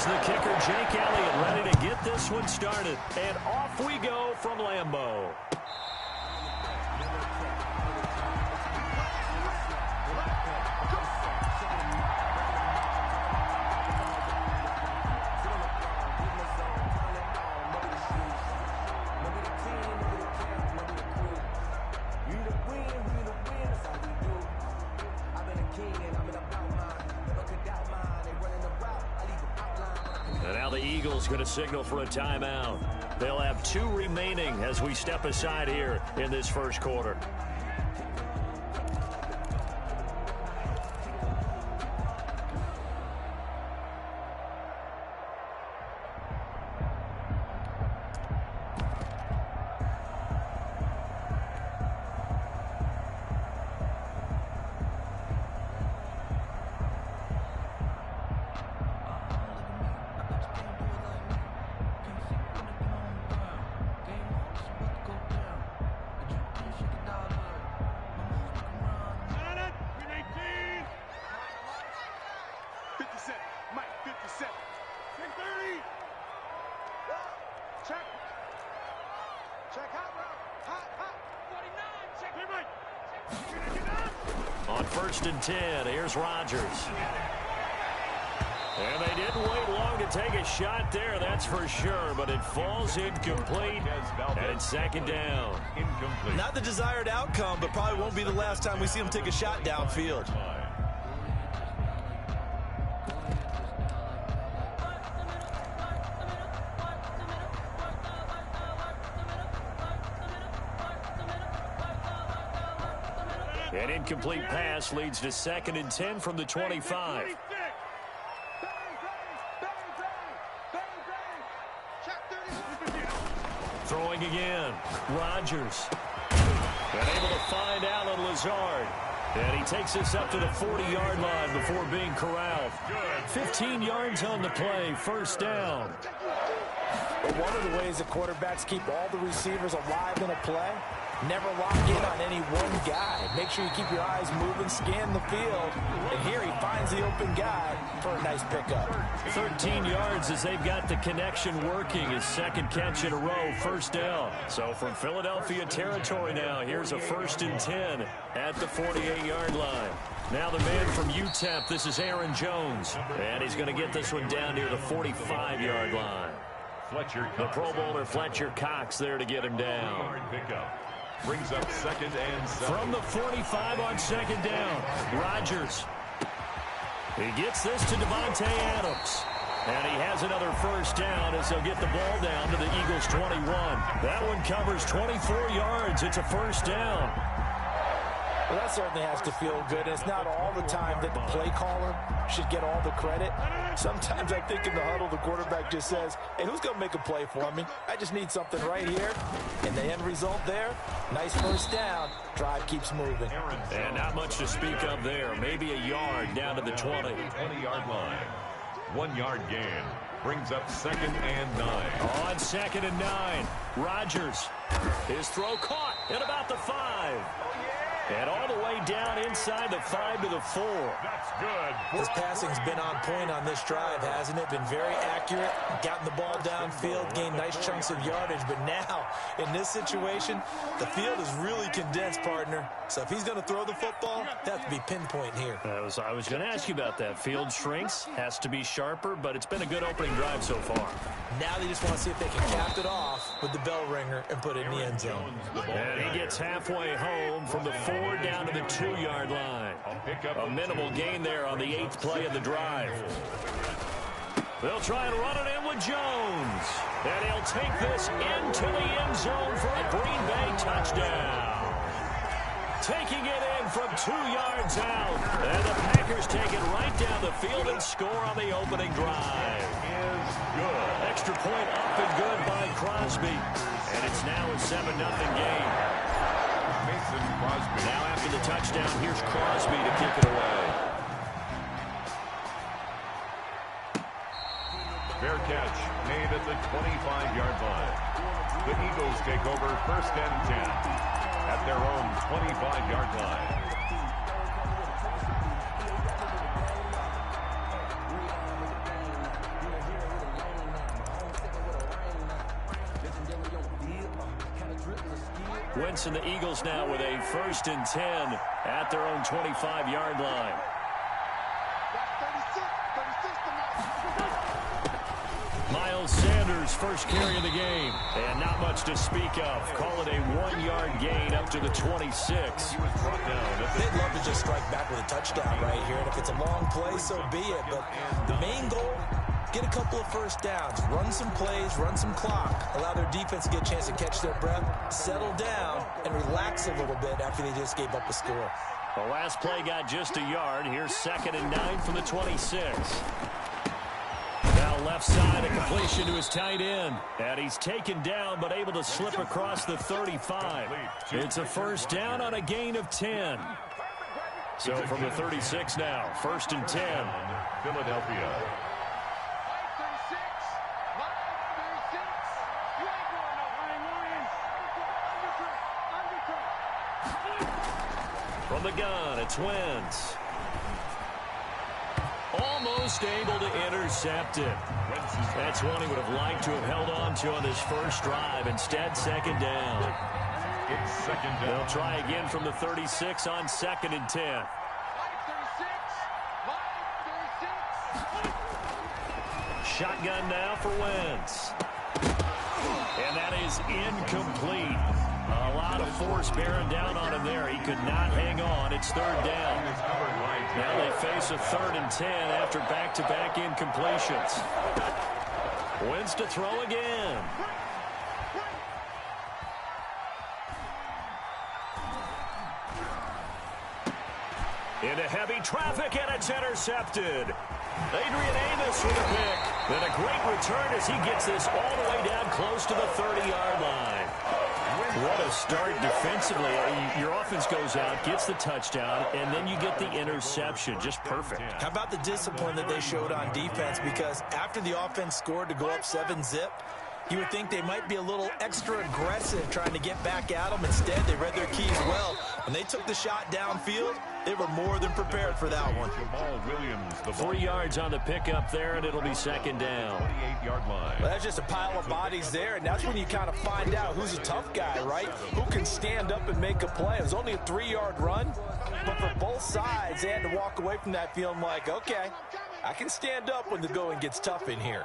The kicker, Jake Elliott, ready to get this one started. And off we go from Lambeau. Going to signal for a timeout. They'll have 2 remaining as we step aside here in this first quarter. On 1st and 10, here's Rodgers. And they didn't wait long to take a shot there, that's for sure, but it falls incomplete, and it's 2nd down. Not the desired outcome, but probably won't be the last time we see him take a shot downfield. An incomplete pass leads to 2nd and 10 from the 25. Throwing again. Rodgers. And able to find Alan Lazard. And he takes us up to the 40-yard line before being corralled. 15 yards on the play. 1st down. But one of the ways that quarterbacks keep all the receivers alive in a play, never lock in on any one guy. Make sure you keep your eyes moving, scan the field. And here he finds the open guy for a nice pickup. 13 yards as they've got the connection working. His 2nd catch in a row, 1st down. So from Philadelphia territory now, here's a 1st and 10 at the 48-yard line. Now the man from UTEP, this is Aaron Jones. And he's going to get this one down near the 45-yard line. The Pro Bowler Fletcher Cox there to get him down. Brings up 2nd and 7. From the 45 on 2nd down, Rodgers. He gets this to Devontae Adams. And he has another 1st down as they'll get the ball down to the Eagles' 21. That one covers 24 yards. It's a 1st down. Well, that certainly has to feel good. It's not all the time that the play caller should get all the credit. Sometimes I think in the huddle, the quarterback just says, hey, who's going to make a play for me? I just need something right here. And the end result there, nice 1st down. Drive keeps moving. And not much to speak of there. Maybe a yard down to the 20. 20-yard line. 1-yard gain. Brings up 2nd and 9. On 2nd and 9, Rodgers. His throw caught at about the 5. And all the way down inside the 5 to the 4. That's good. His passing's been on point on this drive, hasn't it? Been very accurate, gotten the ball downfield, gained nice chunks of yardage. But now, in this situation, the field is really condensed, partner. So if he's going to throw the football, that has to be pinpoint here. I was going to ask you about that. Field shrinks, has to be sharper, but it's been a good opening drive so far. Now they just want to see if they can cap it off with the bell ringer and put it in the end zone. And he gets halfway home from the 4 down to the 2-yard line. A minimal gain there on the 8th play of the drive. They'll try and run it in with Jones. And he'll take this into the end zone for a Green Bay touchdown. Taking it in from 2 yards out. And the Packers take it right down the field and score on the opening drive. Good. Extra point up and good by Crosby. And it's now a 7-0 game. Now after the touchdown, here's Crosby to kick it away. Fair catch made at the 25-yard line. The Eagles take over 1st and 10 at their own 25-yard line. Wentz and the Eagles now with a 1st and 10 at their own 25-yard line. Miles Sanders, first carry of the game. And not much to speak of. Call it a 1-yard gain up to the 26. They'd love to just strike back with a touchdown right here. And if it's a long play, so be it. But the main goal, get a couple of first downs, run some plays, run some clock, allow their defense to get a chance to catch their breath, settle down, and relax a little bit after they just gave up a score. The last play got just a yard. Here's 2nd and 9 from the 26. Now left side, a completion to his tight end. And he's taken down, but able to slip across the 35. It's a 1st down on a gain of 10. So from the 36 now, 1st and 10. Philadelphia. From the gun, it's Wentz. Almost able to intercept it. That's one he would have liked to have held on to on his first drive. Instead, 2nd down. It's 2nd down. They'll try again from the 36 on 2nd and 10. Shotgun now for Wentz. And that is incomplete. A lot of force bearing down on him there. He could not hang on. It's 3rd down. Now they face a 3rd and 10 after back-to-back incompletions. Wentz to throw again. Into heavy traffic, and it's intercepted. Adrian Amos with a pick. Then a great return as he gets this all the way down close to the 30-yard line. What a start defensively. Your offense goes out, gets the touchdown, and then you get the interception. Just perfect. How about the discipline that they showed on defense? Because after the offense scored to go up 7-zip, you would think they might be a little extra aggressive trying to get back at them. Instead, they read their keys well. When they took the shot downfield, they were more than prepared for that one. 3 yards on the pickup there, and it'll be 2nd down. 28-yard line. Well, that's just a pile of bodies there, and that's when you kind of find out who's a tough guy, right? Who can stand up and make a play. It was only a 3-yard run, but for both sides, they had to walk away from that feeling like, okay, I can stand up when the going gets tough in here.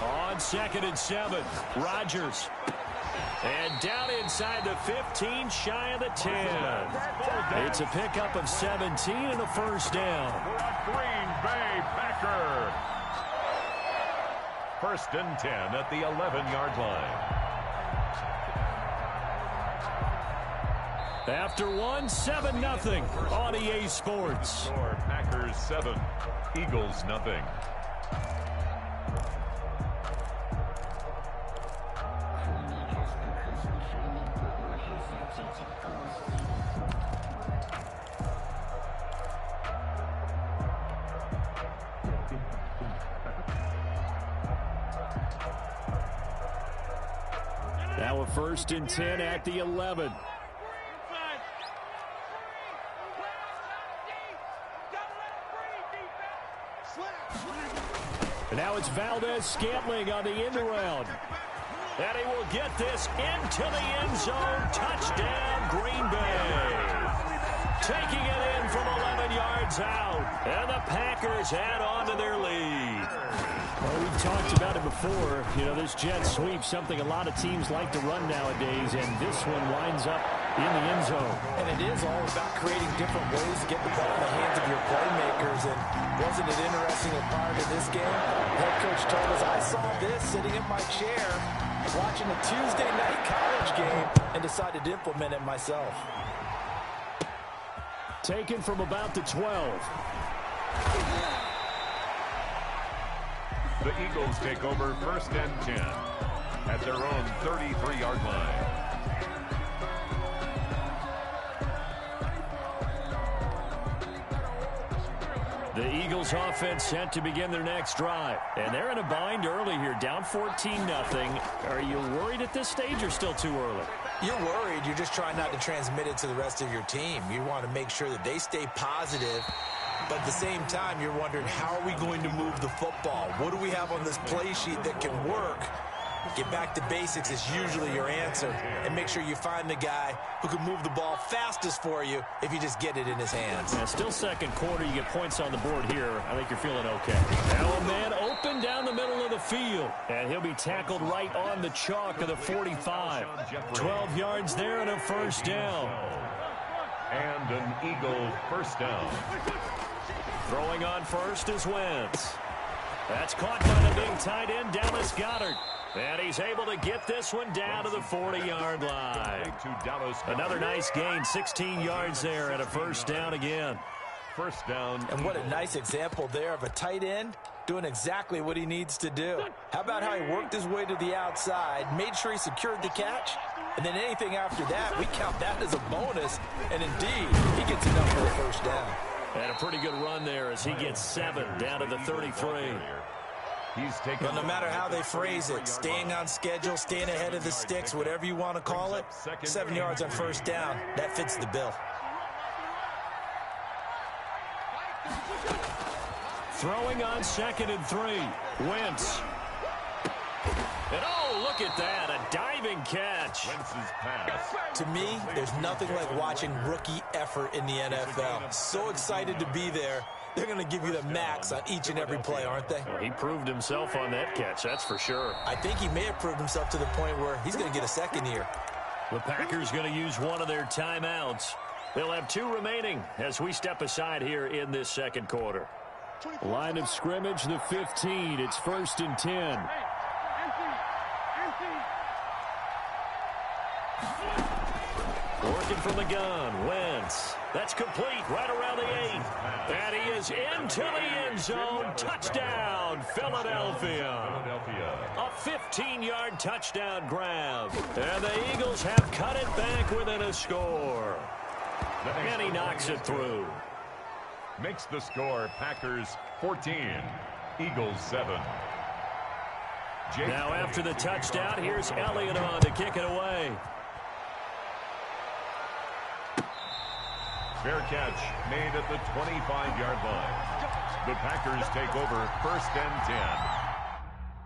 On 2nd and 7, Rodgers. And down inside the 15, shy of the 10. It's a pickup of 17 and a 1st down. Green Bay Packer. 1st and 10 at the 11-yard line. After 7-0 on EA Sports. Packers 7, Eagles nothing. Now a 1st and 10 at the 11. And now it's Valdez-Scantling on the end around. And he will get this into the end zone. Touchdown, Green Bay. Taking it in from 11 yards out. And the Packers add on to their lead. Well, we've talked about it before. You know, this jet sweep, something a lot of teams like to run nowadays, and this one winds up in the end zone. And it is all about creating different ways to get the ball in the hands of your playmakers. And wasn't it interesting that prior to this game, head coach told us, I saw this sitting in my chair watching a Tuesday night college game and decided to implement it myself. Taken from about the 12. The Eagles take over 1st and 10 at their own 33-yard line. The Eagles offense set to begin their next drive. And they're in a bind early here, down 14-0. Are you worried at this stage or still too early? You're worried. You're just trying not to transmit it to the rest of your team. You want to make sure that they stay positive. But at the same time, you're wondering, how are we going to move the football? What do we have on this play sheet that can work? Get back to basics is usually your answer. And make sure you find the guy who can move the ball fastest for you if you just get it in his hands. Yeah, still second quarter. You get points on the board here. I think you're feeling okay. Now a man open down the middle of the field. And he'll be tackled right on the chalk of the 45. 12 yards there and a 1st down. And an Eagle 1st down. Throwing on 1st is Wentz. That's caught by the big tight end, Dallas Goedert. And he's able to get this one down to the 40-yard line. Another nice gain, 16 yards there and a 1st down again. 1st down. And what a nice example there of a tight end doing exactly what he needs to do. How about how he worked his way to the outside, made sure he secured the catch, and then anything after that, we count that as a bonus. And indeed, he gets enough for a 1st down. And a pretty good run there as he gets 7 down to the 33. He's taken. But no matter how they phrase it, staying on schedule, staying ahead of the sticks, whatever you want to call it, 7 yards on 1st down, that fits the bill. Throwing on 2nd and 3. Wentz. And oh, look at that, a diving catch. Wentz's pass. To me, there's nothing like watching rookie effort in the NFL. So excited to be there. They're going to give you the max on each and every play, aren't they? Well, he proved himself on that catch, that's for sure. I think he may have proved himself to the point where he's going to get a 2nd here. The Packers going to use one of their timeouts. They'll have 2 remaining as we step aside here in this 2nd quarter. Line of scrimmage, the 15. It's 1st and 10. Working from the gun, Wentz. That's complete right around the 8. And he is into the end zone. Touchdown, Philadelphia. A 15-yard touchdown grab. And the Eagles have cut it back within a score. And he knocks it through. Makes the score Packers 14, Eagles 7. Now after the touchdown, here's Elliott on to kick it away. Fair catch made at the 25-yard line. The Packers take over 1st and 10.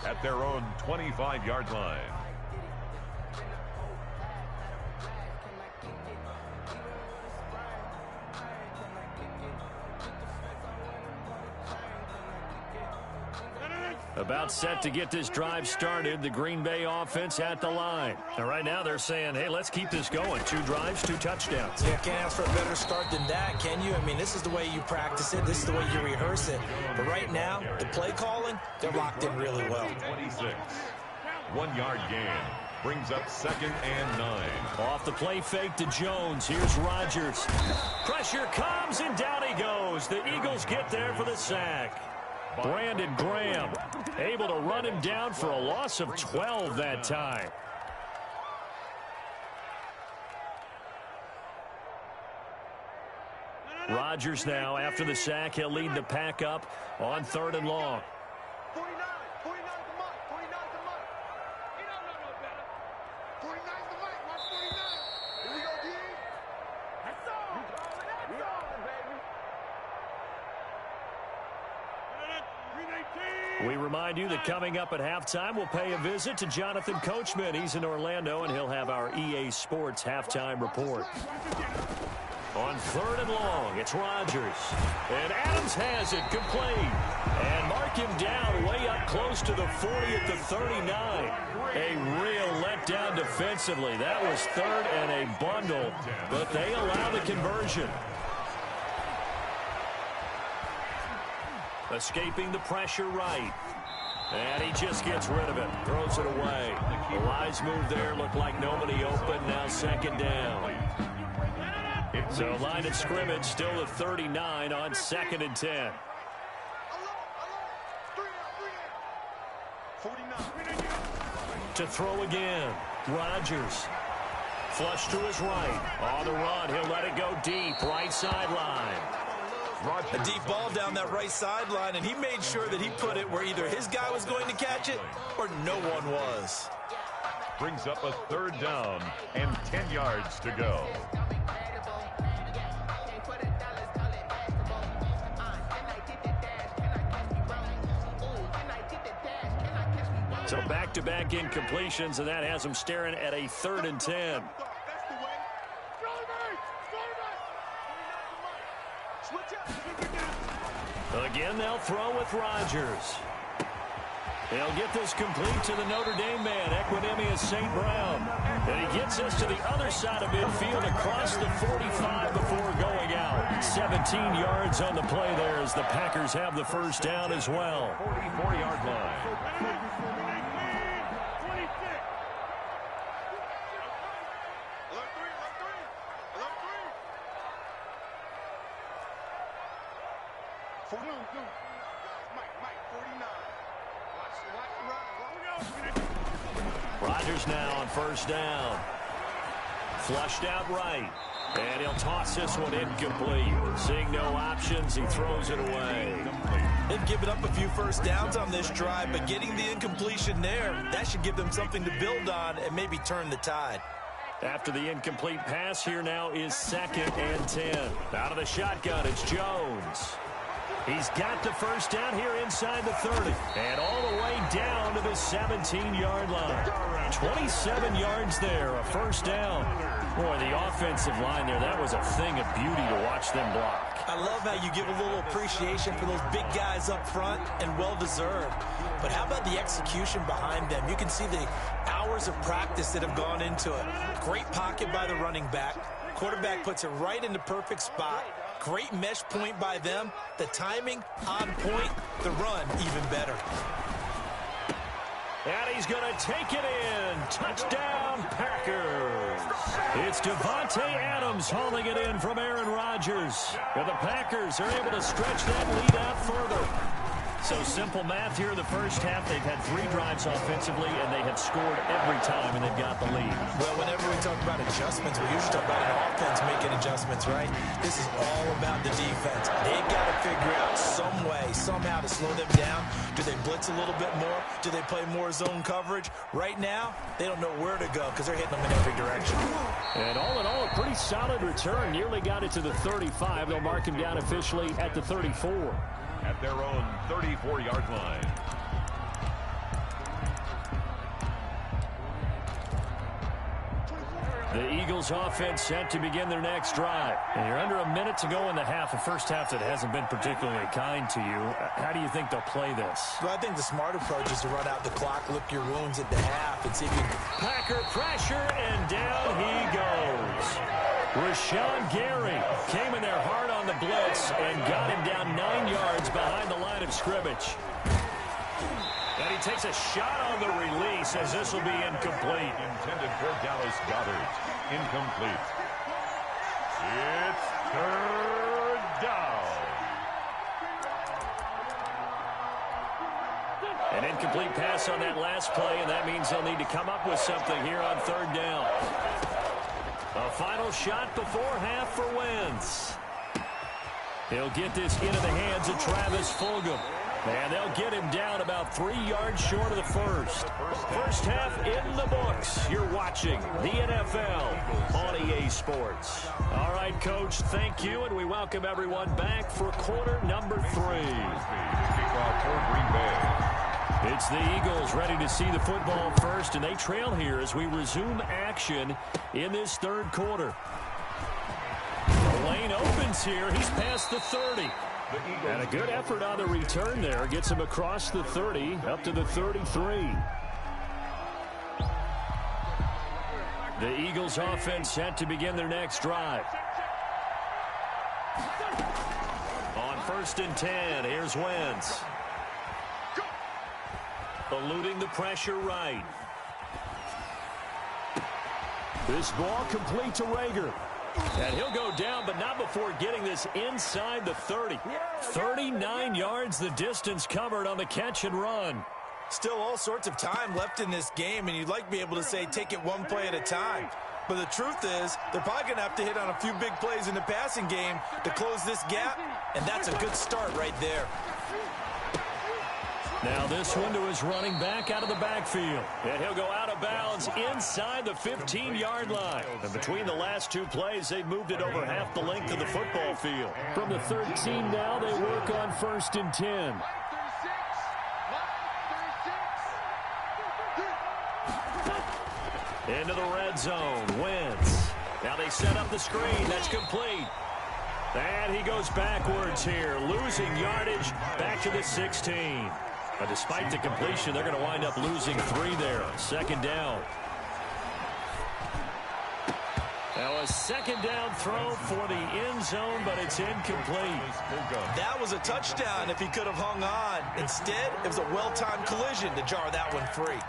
At their own 25-yard line. About set to get this drive started. The Green Bay offense at the line. And right now they're saying, hey, let's keep this going. 2 drives, 2 touchdowns. Yeah, can't ask for a better start than that, can you? I mean, this is the way you practice it. This is the way you rehearse it. But right now, the play calling, they're locked in really well. 26. 1-yard gain. Brings up 2nd and 9. Off the play fake to Jones. Here's Rodgers. Pressure comes, and down he goes. The Eagles get there for the sack. Brandon Graham able to run him down for a loss of 12 that time. Rodgers now, after the sack, he'll lead the pack up on 3rd and long. 49 the mark. 49 the mark. He don't know no better. 49 the mark. Mark 49. Here we go, D. That's all. That's all, baby. We remind you that coming up at halftime, we'll pay a visit to Jonathan Coachman. He's in Orlando, and he'll have our EA Sports halftime report. On 3rd and long, it's Rodgers. And Adams has it, complete. And mark him down way up close to the 40 at the 39. A real letdown defensively. That was 3rd and a bundle, but they allow the conversion. Escaping the pressure right. And he just gets rid of it. Throws it away. The wise move there. Looked like nobody open. Now 2nd down. So line of scrimmage still at 39 on 2nd and 10. To throw again. Rodgers. Flush to his right. On the run. He'll let it go deep. Right sideline. A deep ball down that right sideline, and he made sure that he put it where either his guy was going to catch it or no one was. Brings up a 3rd down and 10 yards to go. So back-to-back incompletions, and that has them staring at a 3rd and 10. Again, they'll throw with Rodgers. They'll get this complete to the Notre Dame man, Equinemius St. Brown. And he gets us to the other side of midfield across the 45 before going out. 17 yards on the play there as the Packers have the 1st down as well. 44-yard line. Rodgers now on 1st down. Flushed out right. And he'll toss this one incomplete. Seeing no options, he throws it away. They've given up a few 1st downs on this drive, but getting the incompletion there, that should give them something to build on and maybe turn the tide. After the incomplete pass, here now is 2nd and 10. Out of the shotgun, it's Jones. He's got the 1st down here inside the 30. And all the way down to the 17-yard line. 27 yards there, a 1st down. Boy, the offensive line there, that was a thing of beauty to watch them block. I love how you give a little appreciation for those big guys up front, and well-deserved. But how about the execution behind them? You can see the hours of practice that have gone into it. Great pocket by the running back. Quarterback puts it right in the perfect spot. Great mesh point by them. The timing on point. The run even better. And he's going to take it in. Touchdown, Packers. It's Devontae Adams hauling it in from Aaron Rodgers. And the Packers are able to stretch that lead out further. So simple math here in the 1st half. They've had 3 drives offensively, and they have scored every time, and they've got the lead. Well, whenever we talk about adjustments, we usually talk about an offense making adjustments, right? This is all about the defense. They've got to figure out some way, somehow to slow them down. Do they blitz a little bit more? Do they play more zone coverage? Right now, they don't know where to go because they're hitting them in every direction. And all in all, a pretty solid return. Nearly got it to the 35. They'll mark him down officially at the 34. At their own 34-yard line. The Eagles offense set to begin their next drive. And you're under a minute to go in the half, a 1st half that hasn't been particularly kind to you. How do you think they'll play this? Well, I think the smart approach is to run out the clock, lick your wounds at the half, and see if you can... Packer pressure, and down he goes. Rashawn Gary came in there hard on the blitz and got him down 9 yards behind the line of scrimmage. And he takes a shot on the release as this will be incomplete. Intended for Dallas Goedert. Incomplete. It's 3rd down. pass on that last play, and that means they'll need to come up with something here on third down. A final shot before half for Wentz. He'll get this into the hands of Travis Fulgham. And they'll get him down about 3 yards short of the first. First half in the books. You're watching the NFL on EA Sports. All right, Coach, thank you, and we welcome everyone back for quarter number 3. Kickoff for Green Bay. It's the Eagles ready to see the football first, and they trail here as we resume action in this third quarter. The lane opens here. He's past the 30. And a good effort on the return there. Gets him across the 30, up to the 33. The Eagles offense set to begin their next drive. On 1st and 10, here's Wentz. Eluding the pressure right. This ball complete to Rager. And he'll go down, but not before getting this inside the 30. 39 yards the distance covered on the catch and run. Still all sorts of time left in this game, and you'd like to be able to say take it one play at a time. But the truth is, they're probably going to have to hit on a few big plays in the passing game to close this gap, and that's a good start right there. Now this one to his running back out of the backfield. And he'll go out of bounds inside the 15-yard line. And between the last 2 plays, they've moved it over half the length of the football field. From the 13 now, they work on 1st and 10. Into the red zone, Wentz. Now they set up the screen. That's complete. And he goes backwards here, losing yardage back to the 16. But despite the completion, they're going to wind up losing 3 there. 2nd down. Now a 2nd down throw for the end zone, but it's incomplete. That was a touchdown if he could have hung on. Instead, it was a well-timed collision to jar that one free.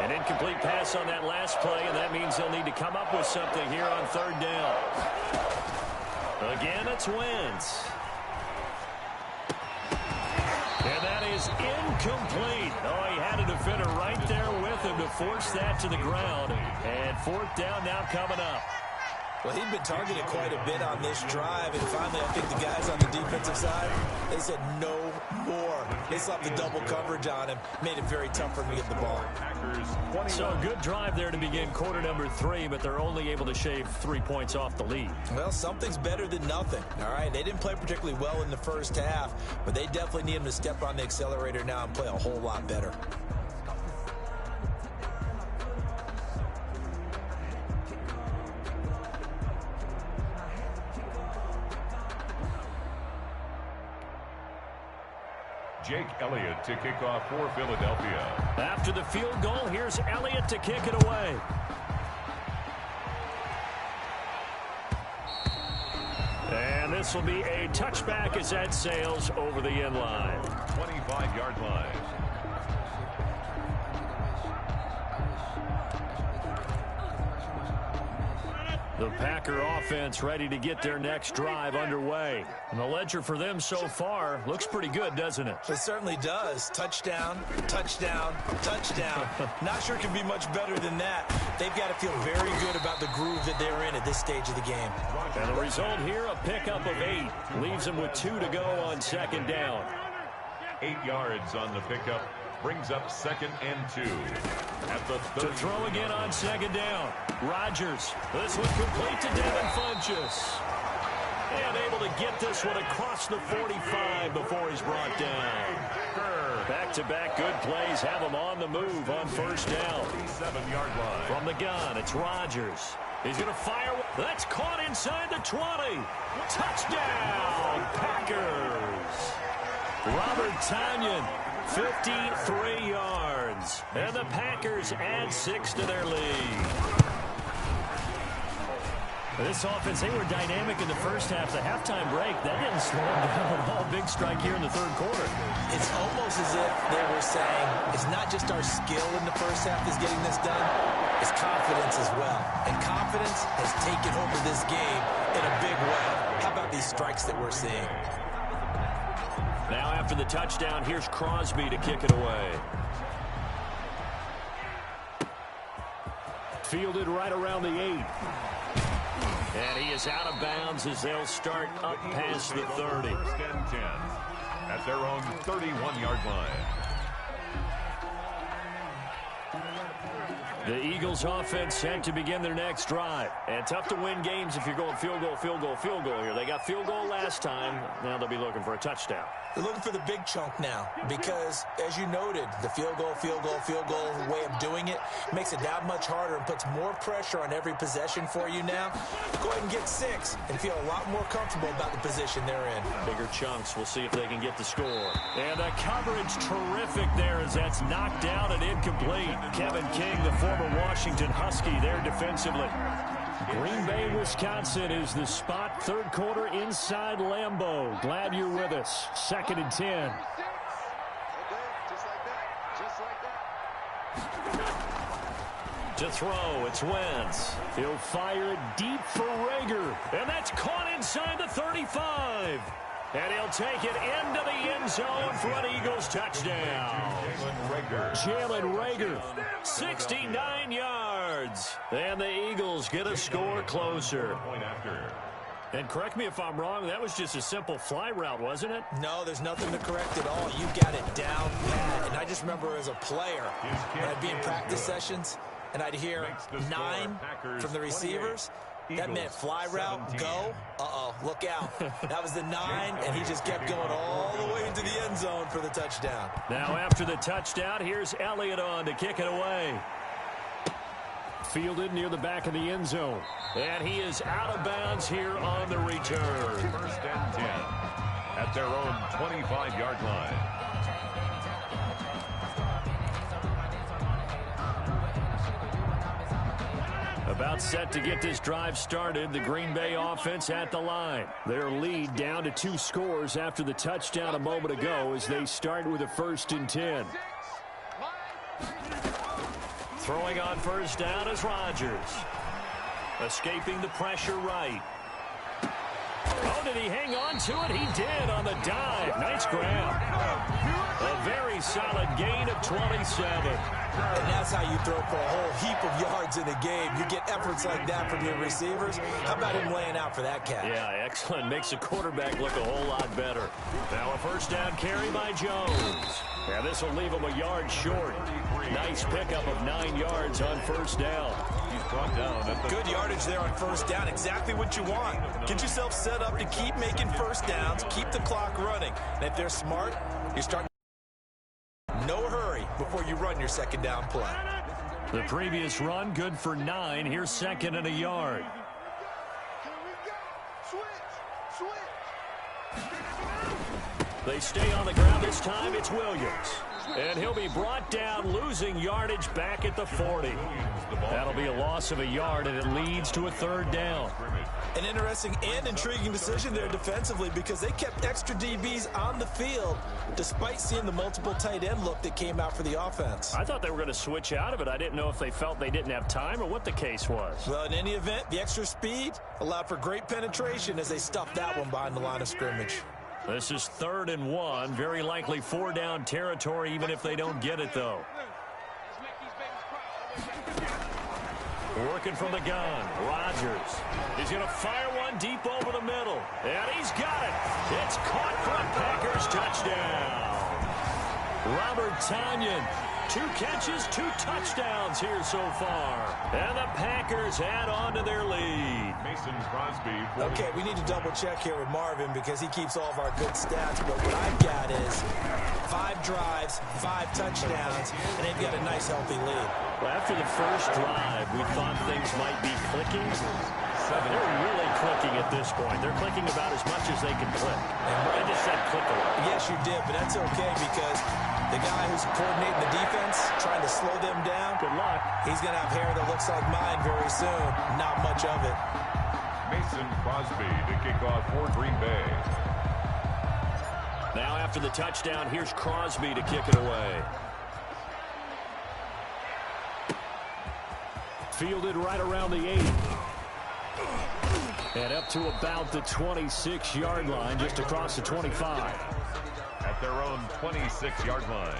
An incomplete pass on that last play, and that means they'll need to come up with something here on 3rd down. Again, it's Wentz. And that is incomplete. Oh, he had a defender right there with him to force that to the ground. And 4th down now coming up. Well, he'd been targeted quite a bit on this drive, and finally I think the guys on the defensive side, they said no more. They slapped the double coverage on him, made it very tough for him to get the ball. So a good drive there to begin quarter number 3, but they're only able to shave 3 points off the lead. Well, something's better than nothing, all right? They didn't play particularly well in the first half, but they definitely need him to step on the accelerator now and play a whole lot better. Jake Elliott to kick off for Philadelphia. After the field goal, here's Elliott to kick it away. And this will be a touchback as that sails over the end line. 25-yard line. The Packer offense ready to get their next drive underway. And the ledger for them so far looks pretty good, doesn't it? It certainly does. Touchdown, touchdown, touchdown. Not sure it can be much better than that. They've got to feel very good about the groove that they're in at this stage of the game. And the result here, a pickup of 8. Leaves them with 2 to go on 2nd down. 8 yards on the pickup. Brings up 2nd and 2. At the 30. To throw again on 2nd down. Rodgers. This one complete to Devin Funchess. And able to get this one across the 45 before he's brought down. Back-to-back good plays have him on the move on 1st down. 37-yard line. From the gun, it's Rodgers. He's going to fire. That's caught inside the 20. Touchdown, Packers. Robert Tonyan. 53 yards. And the Packers add 6 to their lead. This offense, they were dynamic in the first half. The halftime break, that didn't slow them down at all. Big strike here in the 3rd quarter. It's almost as if they were saying, it's not just our skill in the first half that's getting this done, it's confidence as well. And confidence has taken over this game in a big way. How about these strikes that we're seeing? Now after the touchdown, here's Crosby to kick it away. Fielded right around the 8. And he is out of bounds as they'll start up past the 30. First and 10 at their own 31-yard line. The Eagles offense set to begin their next drive. And tough to win games if you're going field goal, field goal, field goal here. They got field goal last time. Now they'll be looking for a touchdown. They're looking for the big chunk now because, as you noted, the field goal way of doing it makes it that much harder and puts more pressure on every possession for you now. Go ahead and get 6 and feel a lot more comfortable about the position they're in. Bigger chunks. We'll see if they can get the score. And the coverage terrific there as that's knocked down and incomplete. Kevin King, the former Washington Husky, there defensively. Green Bay, Wisconsin is the spot. Third quarter inside Lambeau. Glad you're with us. 2nd and 10. To throw, it's Wentz. He'll fire it deep for Rager. And that's caught inside the 35. And he'll take it into the end zone for an Eagles touchdown. Jalen Rager, 69 yards. And the Eagles get a score closer. And correct me if I'm wrong, that was just a simple fly route, wasn't it? No, there's nothing to correct at all. You got it down pat. And I just remember as a player, when I'd be in practice sessions, and I'd hear 9 from the receivers. That meant fly route, go. Uh-oh, look out. That was the 9, and he just kept going all the way into the end zone for the touchdown. Now after the touchdown, here's Elliott on to kick it away. Fielded near the back of the end zone. And he is out of bounds here on the return. First and 10 at their own 25-yard line. About set to get this drive started. The Green Bay offense at the line. Their lead down to 2 scores after the touchdown a moment ago as they start with a 1st and 10. Throwing on first down is Rodgers. Escaping the pressure right. Oh, did he hang on to it? He did on the dive. Nice grab. A very solid gain of 27. And that's how you throw for a whole heap of yards in a game. You get efforts like that from your receivers. How about him laying out for that catch? Yeah, excellent. Makes the quarterback look a whole lot better. Now a first down carry by Jones. Yeah, this will leave him a yard short. Nice pickup of 9 yards on first down. He's brought down at the good yardage there on first down. Exactly what you want. Get yourself set up to keep making first downs, keep the clock running. And if they're smart, you're starting. No hurry before you run your second down play. The previous run good for 9. Here's 2nd and a yard. They stay on the ground this time. It's Williams. And he'll be brought down, losing yardage back at the 40. That'll be a loss of a yard, and it leads to a 3rd down. An interesting and intriguing decision there defensively because they kept extra DBs on the field despite seeing the multiple tight end look that came out for the offense. I thought they were going to switch out of it. I didn't know if they felt they didn't have time or what the case was. Well, in any event, the extra speed allowed for great penetration as they stuffed that one behind the line of scrimmage. This is 3rd and 1. Very likely 4-down territory, even if they don't get it, though. Working from the gun. Rodgers. He's going to fire one deep over the middle. And he's got it. It's caught for a Packers touchdown. Robert Tonyan. 2 catches, 2 touchdowns here so far. And the Packers add on to their lead. Mason Crosby. Okay, we need to double check here with Marvin because he keeps all of our good stats. But what I've got is 5 drives, 5 touchdowns, and they've got a nice healthy lead. Well, after the first drive, we thought things might be clicking. They're really clicking at this point. They're clicking about as much as they can click. I just said click a lot. Yes, you did, but that's okay because the guy who's coordinating the defense, trying to slow them down, good luck. He's going to have hair that looks like mine very soon. Not much of it. Mason Crosby to kick off for Green Bay. Now after the touchdown, here's Crosby to kick it away. Fielded right around the 8. And up to about the 26-yard line, just across the 25. at their own 26-yard line.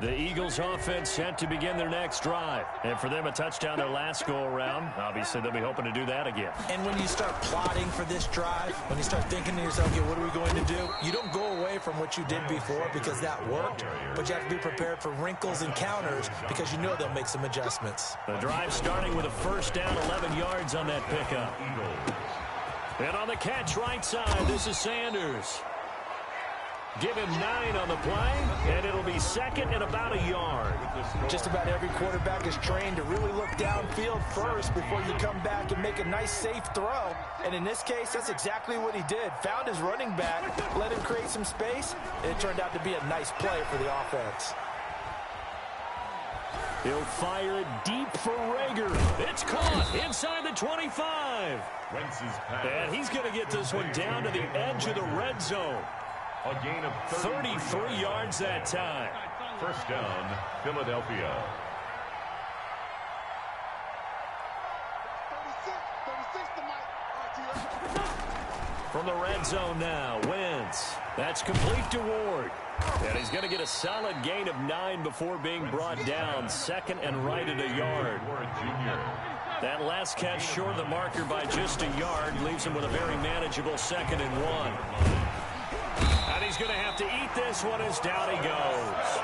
The Eagles offense set to begin their next drive. And for them, a touchdown their last go-around. Obviously, they'll be hoping to do that again. And when you start plotting for this drive, when you start thinking to yourself, okay, what are we going to do? You don't go away from what you did before because that worked, but you have to be prepared for wrinkles and counters because you know they'll make some adjustments. The drive starting with a first down, 11 yards on that pickup. And on the catch right side, this is Sanders. Give him 9 on the play, and it'll be second and about a yard. Just about every quarterback is trained to really look downfield first before you come back and make a nice, safe throw. And in this case, that's exactly what he did. Found his running back, let him create some space, and it turned out to be a nice play for the offense. He'll fire it deep for Rager. It's caught inside the 25. And he's going to get this one down to the edge of the red zone. A gain of 33 yards that time. First down, Philadelphia. From the red zone now, Wentz. That's complete to Ward. And he's going to get a solid gain of 9 before being brought down. Second and right at a yard. That last catch short of the marker by just a yard leaves him with a very manageable 2nd and 1. And he's going to have to eat this one as down he goes.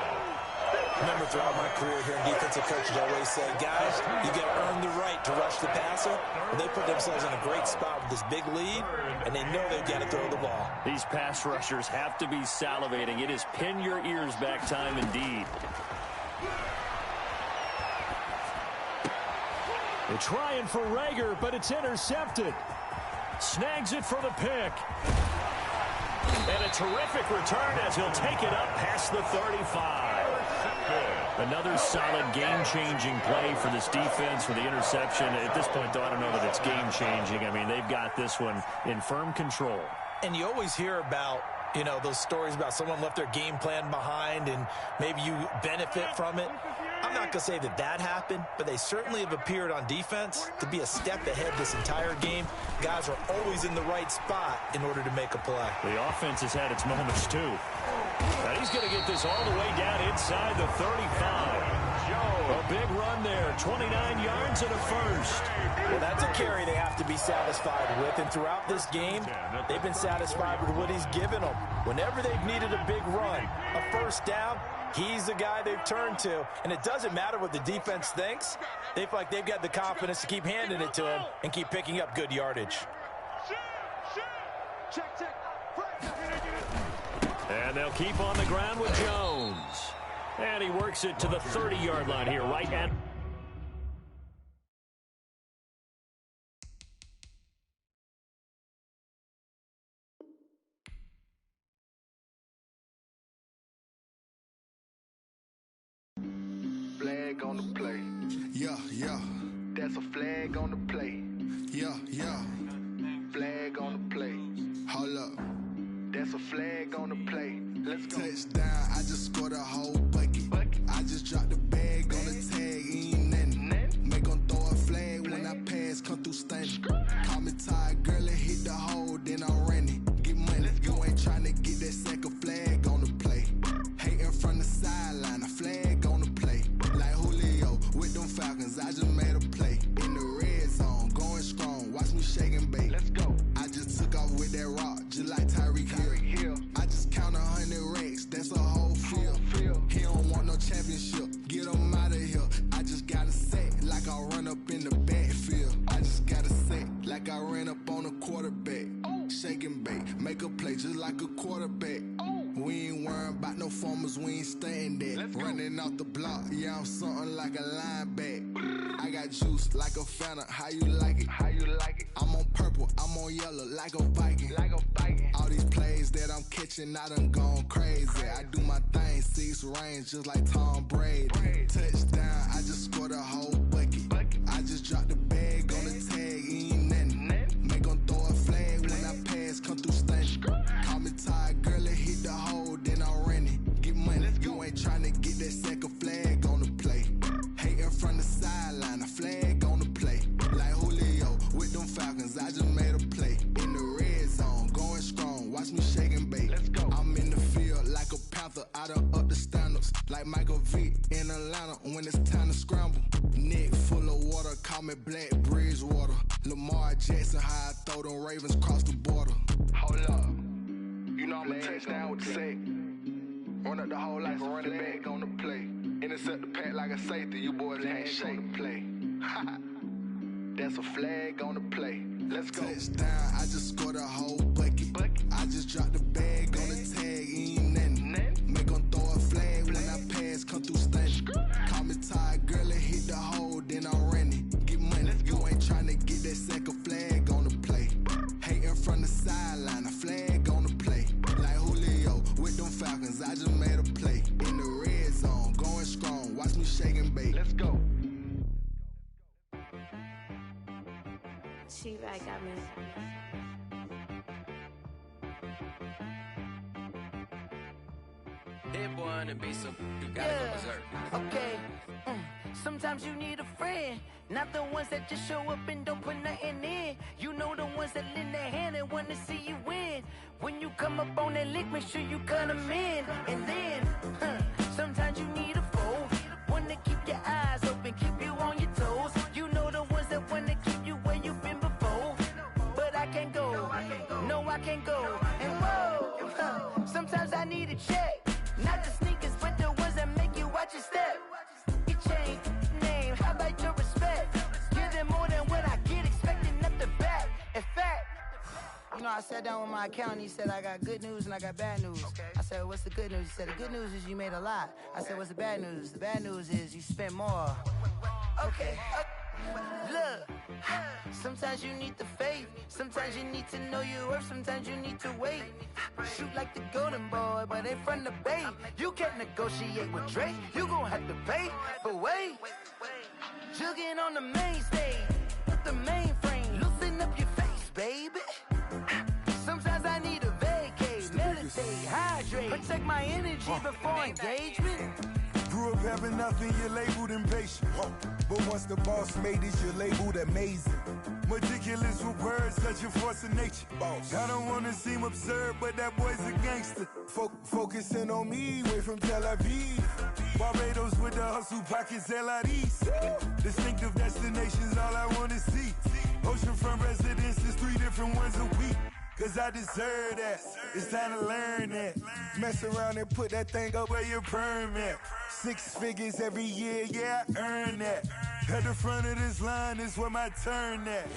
Remember, throughout my career here in defensive coaches, I always say, guys, you got to earn the right to rush the passer. And they put themselves in a great spot with this big lead, and they know they've got to throw the ball. These pass rushers have to be salivating. It is pin your ears back time indeed. They're trying for Rager, but it's intercepted. Snags it for the pick. And a terrific return as he'll take it up past the 35. Another solid game-changing play for this defense with the interception. At this point, though, I don't know that it's game-changing. I mean, they've got this one in firm control. And you always hear about, you know, those stories about someone left their game plan behind and maybe you benefit from it. I'm not going to say that that happened, but they certainly have appeared on defense to be a step ahead this entire game. Guys are always in the right spot in order to make a play. The offense has had its moments, too. And he's going to get this all the way down inside the 35. A big run there, 29 yards and a first. Well, that's a carry they have to be satisfied with. And throughout this game, they've been satisfied with what he's given them. Whenever they've needed a big run, a first down, he's the guy they've turned to. And it doesn't matter what the defense thinks. They feel like they've got the confidence to keep handing it to him and keep picking up good yardage. And they'll keep on the ground with Jones. And he works it to the 30-yard line here, right at... Flag on the play. Yeah, yeah. That's a flag on the play. Yeah, yeah. Flag on the play. Hold up. That's a flag on the play. Let's go. Touchdown, I just scored a whole bucket. I just dropped the bag on the tag, ain't nothing. Make them throw a flag when I pass, come through stunning. Call me tired, girl, and hit the hole, then I'm running. Get money, you ain't trying to get that second flag on the play. Hating from the sideline, a flag on the play. Like Julio with them Falcons, I just made a play. In the red zone, going strong, watch me shake and bake. Let's go. I just took off with that rock, just like Tyreek Hill. I just count 100 racks, that's a whole field. He don't want no championship, get him out of here. I just got a set, like I run up in the backfield. I just got a set, like I ran up on a quarterback. Shake and bake, make a play just like a quarterback. We ain't worrying about no formers, we ain't staying there. Running off the block, yeah, I'm something like a linebacker. I got juice like a Fanta, how you like it? How you like it? I'm on purple, I'm on yellow, like a Viking. Like a Viking. All these plays that I'm catching, I done gone crazy. I do my thing, 6 range, just like Tom Brady. Touchdown, I just scored a whole bucket. I just dropped the bag on the tag, ain't nothing. Make them throw a flag when I pass, come through stunning. Call me tired, girl, and hit the hole, then I'm running. Get money, you ain't trying to get that second flag on the play. I done up the standards like Michael Vick in Atlanta when it's time to scramble. Neck full of water, call me Black Bridgewater. Lamar Jackson, how I throw them Ravens cross the border. Hold up, you know I'm a touchdown with the sack. Run up the whole like a running back on the play. Intercept the pack like a safety, you boys ain't shake the play. That's a flag on the play. Let's go. Touchdown, I just scored a whole bucket. I just dropped the bag on the tag, ain't nothing. Make them throw a flag when I pass, come through stunning. Call me tired, girl, and hit the hole, then I'm running. Get money, you ain't trying to get that second flag on the play. Hating from the sideline, a flag on the play. Like Julio with them Falcons, I just made a play. In the red zone, going strong, watch me shake and bake. Let's go. She right got me. Hit boy on the beat, so you gotta go berserk. Okay. Sometimes you need a friend, not the ones that just show up and don't put nothing in. You know the ones that lend their hand and want to see you win. When you come up on that lick, make sure you cut them in. And then, sometimes you need a foe, one to keep your eyes open, keep you on your toes. You know the ones that want to keep you where you've been before. But I can't go, no I can't go. And whoa, sometimes I need a check, not the sneakers, but the ones that make you watch your step. Your chain, name, how about your respect? Give them more than what I get, expecting up the back. In fact, you know, I sat down with my accountant, he said I got good news and I got bad news. I said, what's the good news? He said, the good news is you made a lot. I said, what's the bad news? The bad news is you spent more. Okay, look, sometimes you need the faith, sometimes you need to know your worth, sometimes you need to wait. Shoot like the golden boy, but ain't from the bay. You can't negotiate with Drake, you gon' have to pay. But wait, jugging on the main stage, with the mainframe, loosen up your face, baby. Sometimes I need a vacate, meditate, hydrate, protect my energy before engagement. Grew up having nothing, you're labeled impatient. But once the boss made it, you're labeled amazing. Meticulous with words, such a force of nature. I don't wanna seem absurd, but that boy's a gangster. Focusing on me, way from Tel Aviv. Barbados with the hustle pockets, LIDs. Distinctive destinations, all I wanna see. Oceanfront residences, 3 different ones a week. Cause I deserve that, it's time to learn that. Mess around and put that thing up where your permit. 6 figures every year, yeah, I earn that. At the front of this line is where my turn at.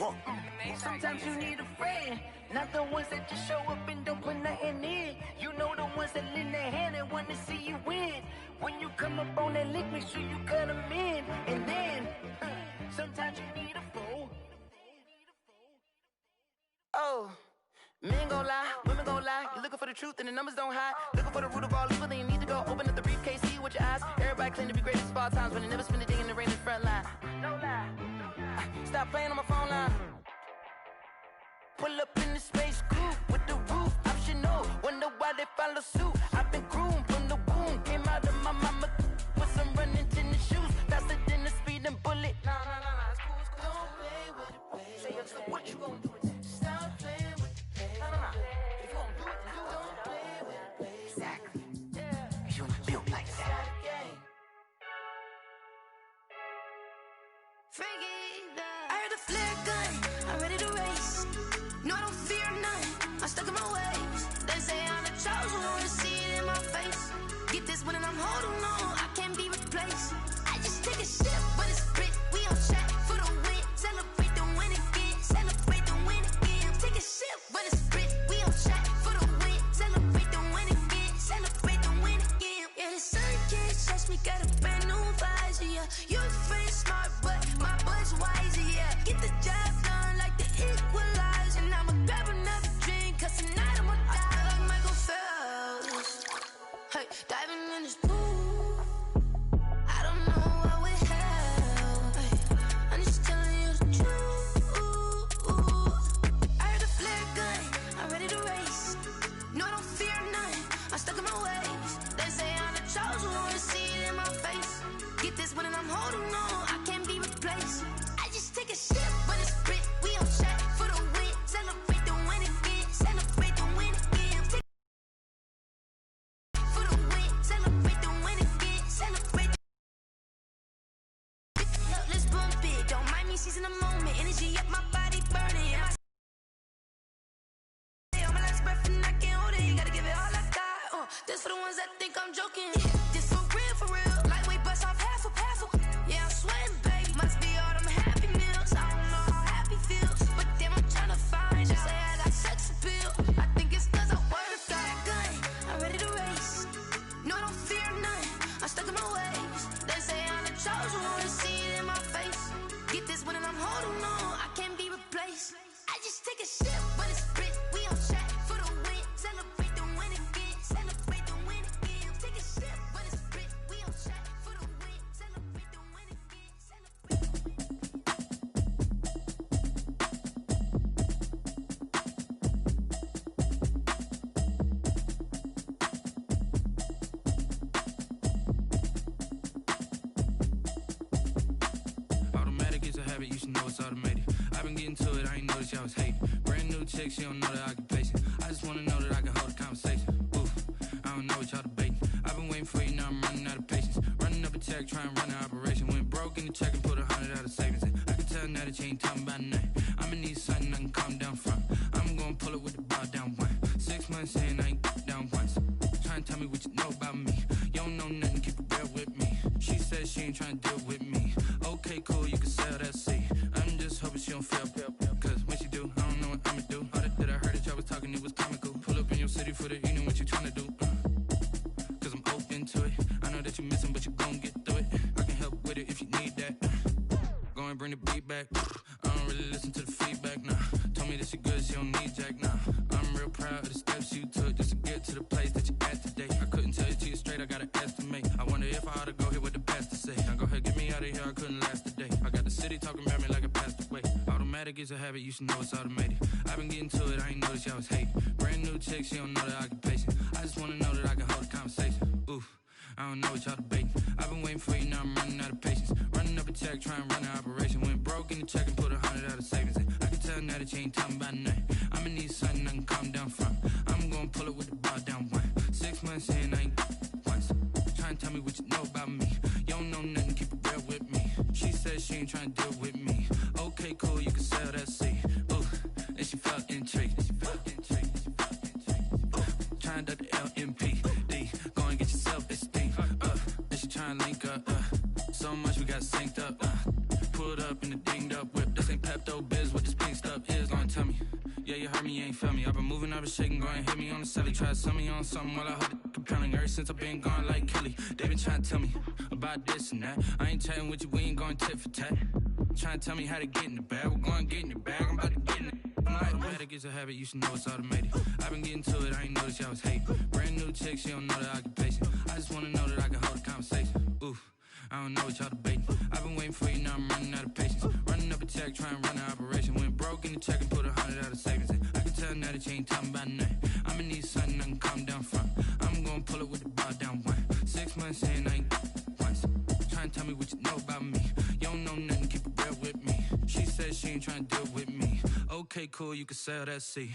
Sometimes you need a friend, not the ones that just show up and don't put nothing in. You know the ones that lend their hand and want to see you win. When you come up on that lick, make sure you cut them in. And then, sometimes you need a fool. Oh. Men gon' lie, women gon' lie. You're looking for the truth and the numbers don't hide. Looking for the root of all evil, then you need to go open up the briefcase, see with your eyes. Everybody claim to be greatest of all times, but they never spend a day in the rain in the front line. No lie. Stop playing on my phone line. Pull up in the space coupe with the roof optional. Wonder why they follow suit. I've been groomed from the womb. Came out of my mama with some running tennis shoes. Faster than the speeding bullet. No, it's cool, it's cool. Don't play with it, baby. Say, yo, so what you gon' do? Stop playing with it. If you gon' do it, you don't play with it, baby. Exactly. Yeah. You built like that. I heard a flare gun, I'm ready to race. No, I don't fear none, I'm stuck in my ways. They say I'm the chosen one, see it in my face. Get this one and I'm holding on, I can't be replaced. I just take a sip, but it's grit. We on track for the win. Celebrate the win again, celebrate the win again. Take a sip, but it's grit. We on track for the win. Celebrate the win again, celebrate the win again. Yeah, the sun can't touch me, got a brand new visor, yeah. Your friend smart, but my bud's wiser, yeah. Get the job done like the equalizer. And I'ma grab another drink, cause tonight I'ma die like Michael Phelps. Hey, diving in this pool, I don't know what would help. Hey, I'm just telling you the truth. I heard a flare gun, I'm ready to race. No, I don't fear none, I'm stuck in my ways. They say I'm the chosen one, see it in my face. Get this one and I'm holding on, I can't be replaced. I just take a sip, but it's grit. We on track for the win. Celebrate the win again, celebrate the win again. For the win, celebrate for the ones that think I'm joking. This for real. Lightweight bust off half a. Yeah, I'm sweating, babe. Must be all them happy meals. I don't know how happy feels, but damn, I'm tryna find you. Say I got sex appeal. I think it's 'cause I work. Got a gun, I'm ready to race. No, I don't fear none. I'm stuck in my ways. They say I'm the chosen one. See it in my face. Get this one and I'm holding on. I can't be replaced. I just take a sip, but it's split. We on track for the win. Celebrate the win again. Celebrate the win again. Take a sip, but it's split. We on track for the win. Celebrate the win again. Automatic is a habit, you should know it's automated. I've been getting to it, I ain't noticed y'all was hating. Brand new chick, she don't know the occupation. I just wanna know that I can hold a conversation. Oof, I don't know what y'all debating. I've been waiting for you, now I'm running out of patience. Running up a check, trying to run an operation. Went broke in the check and put 100 out of savings in. I can tell now that you ain't talking about nothing. I'ma need something I can calm down from. I'm gonna pull it with the bow down one. 6 months in, I ain't down once. Trying to tell me what you know about me. You don't know nothing, keep it real with me. She says she ain't trying to deal with me. Okay, cool, you can sell that seat. I'm just hoping she don't fail. Cause when she do, I don't know what I'ma do. All that I heard that y'all was talking, it was comical. Pull up in your city for the evening, what you trying to do? Cause I'm open to it. I know that you missing, but you gon' get through it. I can help with it if you need that. Go and bring the beat back. I don't really listen to the feedback, nah. Told me that she good, she don't need jack, nah. I'm real proud of the steps you took just to get to the place that you at today. I couldn't tell you to you straight, I gotta estimate. I wonder if I ought to go here with the best to say. Now go ahead, get me out of here, I couldn't last a day. I got the city talking about me like I passed away. Automatic is a habit, you should know it's automated. I've been getting to it, I ain't noticed y'all was hating. Brand new chick, she don't know the occupation. I just wanna know that I can hold a conversation. Oof, I don't know what y'all debating. I've been waiting for you, now I'm running out of patience. Running up a check, trying to run an operation. Went broke in the check and put 100 out of savings in. I can tell now that you ain't talking about nothing. I'ma need something I can calm down from. I'm gonna pull it with the bow down one. 6 months in, I ain't once. Trying to tell me what you know about me. You don't know nothing, keep it real with me. She says she ain't trying to deal with me. Okay, cool, you can sell that seat. Ooh, and she felt intrigued. Trying to duck the LMPD. Go and get your self-esteem up. And she trying to link up. So much we got synced up. Pulled up in the dinged up whip. This ain't Pepto-Biz, what this pink stuff is. Gonna tell me. Yeah, you heard me, you ain't felt me. I've been moving, I've been shaking, go and hit me on the celly. Try to sell me on something while I hold it compelling. Ever since I've been gone like Kelly, they been trying to tell me about this and that. I ain't chatting with you, we ain't going tit for tat. Trying to tell me how to get in the bag. We're going to get in your bag, I'm about to get in it. Automatic is a habit, you should know it's automated. I've been getting to it, I ain't noticed y'all was hating. Brand new chick, she don't know the occupation. I just wanna know that I can hold a conversation. Oof, I don't know what y'all debating. I've been waiting for you, now I'm running out of patience. Running up a check, trying to run an operation. Went broke in the check and put 100 out of savings in. I can tell now that you ain't talking about nothing. I'ma need something I can calm down from. I'm gonna pull it with the bow down one. 6 months in, I ain't once. Trying to tell me what you know about me. You don't know nothing, keep it real with me. She says she ain't trying to deal with me. Okay, cool, you can sell that seat.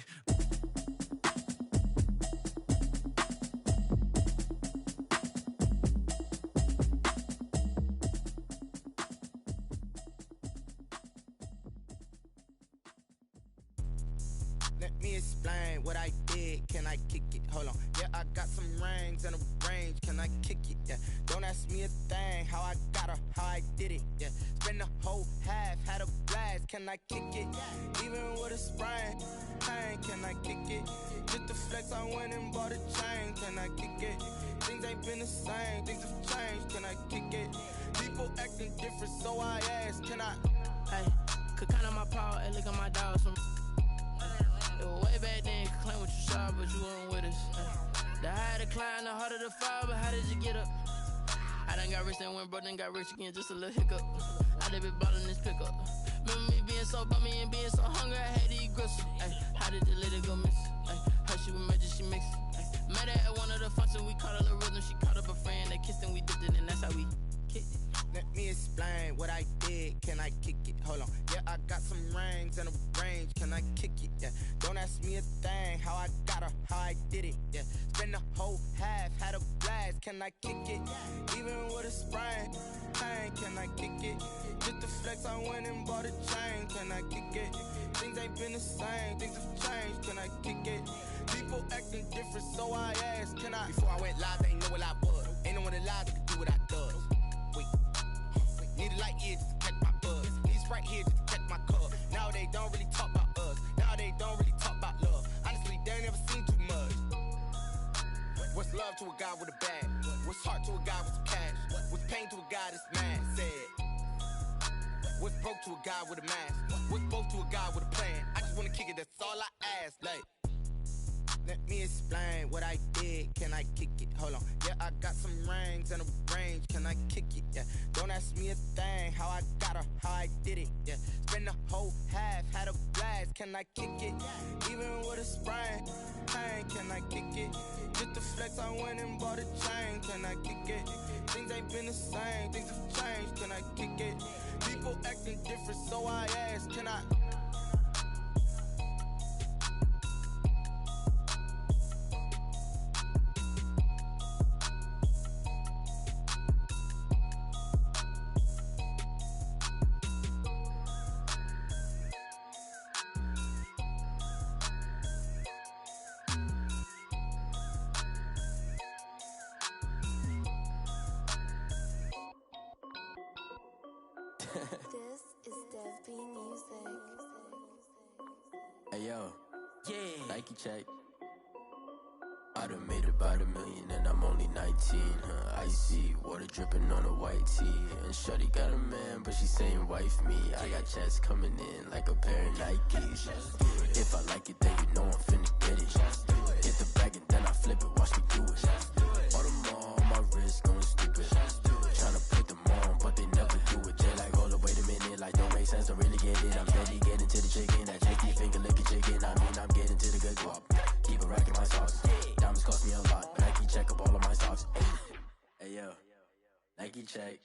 Let me explain what I did. Can I kick it? Hold on. Yeah, I got some rings and a range. Can I kick it? Yeah. Don't ask me a thing. How I got her, how I did it. Yeah. Spend the whole half, had a blast. Can I kick it? Even with a sprain. Pain, can I kick it? Just the flex, I went and bought a chain. Can I kick it? Things ain't been the same. Things have changed. Can I kick it? People acting different, so I ask. Can I? Hey, could count on my power and look at my dogs from. It was way back then, could claim what you saw, but you weren't with us. The higher the climb, the harder the fall, but how did you get up? I done got rich and went broke, then got rich again, just a little hiccup. I done been ballin' this pickup. Remember me being so bummy and being so hungry, I had to eat gristle. Ay, how did the lady go miss? Ay, her she was magic, she mixed. Met her at one of the functions, we caught a little rhythm, she caught up a friend, they kissed and we dipped it, and that's how we kicked it. Let me explain what I did. Can I kick it? Hold on. Yeah, I got some rings and a range. Can I kick it? Yeah. Don't ask me a thing. How I got her, how I did it. Yeah. Spend the whole half, had a blast. Can I kick it? Even with a sprain. Pain, can I kick it? Just the flex, I went and bought a chain. Can I kick it? Things ain't been the same. Things have changed. Can I kick it? People acting different, so I asked. Can I? Before I went love to a guy with a bag? What's heart to a guy with some cash? What's pain to a guy that's mad? Said. What's broke to a guy with a mask? What's broke to a guy with a plan? I just wanna kick it, that's all I ask. Like, let me explain what I did. Can I kick it? Hold on. Yeah, I got some rings and a range. Can I kick it? Yeah. Don't ask me a thing. How I got her, how I did it. Yeah. Spend the whole half, had a blast. Can I kick it? Even with a sprain. Pain, can I kick it? Just the flex, I went and bought a chain. Can I kick it? Things ain't been the same. Things have changed. Can I kick it? People acting different, so I ask. Can I? This is Dev B Music. Hey yo, yeah, Nike check. I done made about $1 million and I'm only 19. Icy water dripping on a white tee. And shorty got a man, but she saying wife me. I got checks coming in like a pair of Nikes. If I like it, then you know I'm finna get it. Get the bag and then I flip it, watch me do it. All them on my wrist going stupid. Tryna put them on, but they never do it. They like, hold up, wait a minute, like don't make sense, don't really get it. I'm steady getting to the chicken, that checky finger licking chicken. I mean, I'm getting to the good guap. Keep a rack in my socks. Diamonds cost me a lot. Nike check up all of my socks. Hey yo, Nike check.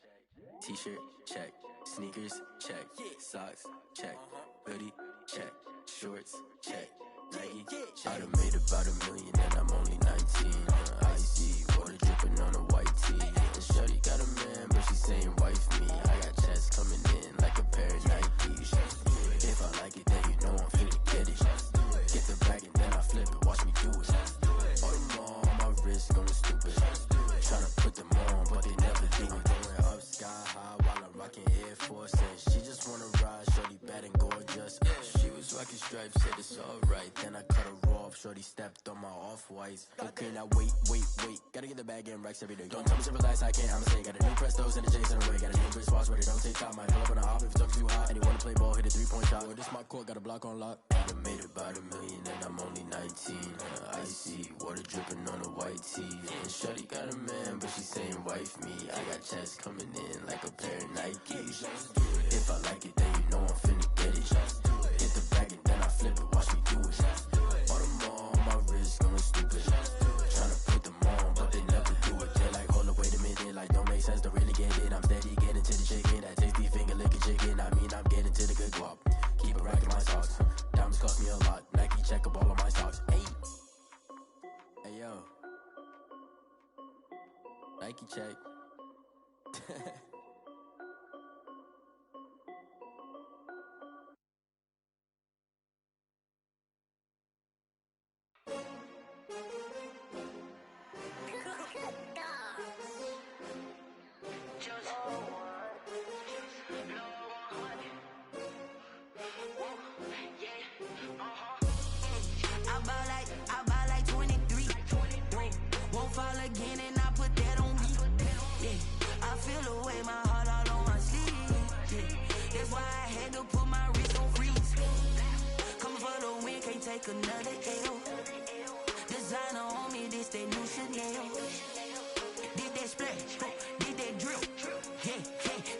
T-shirt check. Sneakers check. Socks check. Hoodie check. Shorts check. Nike check. I done made about $1 million and I'm only 19. Icy water dripping on a white tee. And shorty got a man, but she saying wife me. I got checks coming in like a pair of Nikes. If I like it, then you know I'm finna get it. Get the bag and then I flip it, watch me do it. All them on my wrist going stupid. Tryna put them on, but they never do it. Going up sky high while I'm rocking Air Force. And she just wanna ride, shorty bad and gorgeous. She was rocking stripes, said it's alright. Then I cut her off, shorty stepped on my off-whites. Okay, now wait. Gotta get the bag and racks every day. Don't tell me to relax, I can't, I'ma say. Got a new Prestos and a Jason away. Got a new wristwatch where they don't take time. Might pull up on a hop if it's talking too hot. And he wanna play ball, hit a 3-point shot. Well, this my court, got a block on lock. I done made about $1 million and I'm only 19. Icy water dripping on a white tee. And shorty got a man, but she saying wife me. I got checks coming in like a pair of Nikes. If I like it, then you know I'm finna get it. Get the bag and then I flip it, watch me do it. All them on my wrist going stupid. Tryna put them on, but they never do it. They're like, hold up, wait a minute, like don't make sense, don't really get it. I'm steady getting to the chicken, that tasty finger licking chicken. I mean, I'm getting to the good guap. Keep a rack in my socks. Diamonds cost me a lot. Nike check up all of my socks. Hey yo, Nike check. I buy like 23. Won't fall again and I put that on me. Yeah, I feel the way, my heart all on my sleeve. Yeah, that's why I had to put my wrist on freeze. Coming for the win, can't take another L. Designer on me, this that new Chanel. Did that splash, did that drip. Yeah,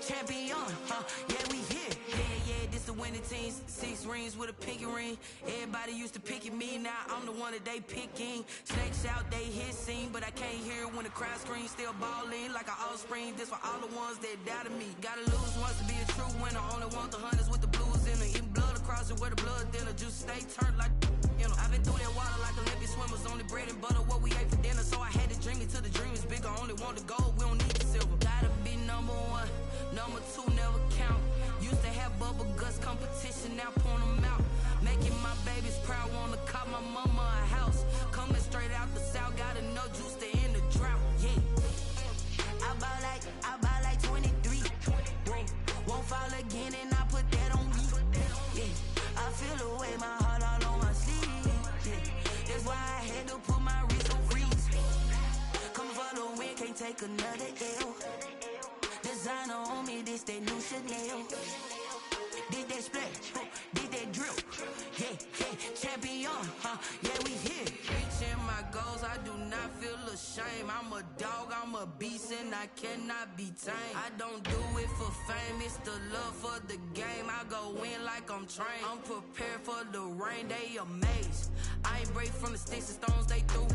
champion, yeah, we here. Yeah, this the winning team. 6 rings with a pinky ring. Everybody used to pick at me, now I'm the one that they picking. Snakes out, they hit scene, but I can't hear it when the crowd screams. Still balling like an offspring. This for all the ones that doubted me. Gotta lose once to be a true winner. Only want the hunters with the blues in it. Eating blood across it where the blood thinner. Just stay turned like, you know. I've been through that water like Olympic swimmers. Only bread and butter, what we ate for dinner. So I had to dream it till the dream is bigger. Only want the gold, we don't need the silver. Gotta be number 1, number 2 never count. Used to have bubble guts competition, now point them out. Making my babies proud, wanna call my mama a house. Coming straight out the south, gotta know juice to end the drought. Yeah, I buy like 23. Won't fall again and I put that on me. Yeah, I feel the way, my heart all on my sleeve. Yeah, that's why I had to put my wrist on freeze. can't take another L. Designer on me, this that new Chanel. Did that splash, did that drill. Yeah, champion, yeah, we here. Reaching my goals, I do not feel ashamed. I'm a dog, I'm a beast, and I cannot be tamed. I don't do it for fame, it's the love for the game. I go in like I'm trained. I'm prepared for the rain, they amazed. I ain't break from the sticks and stones they threw.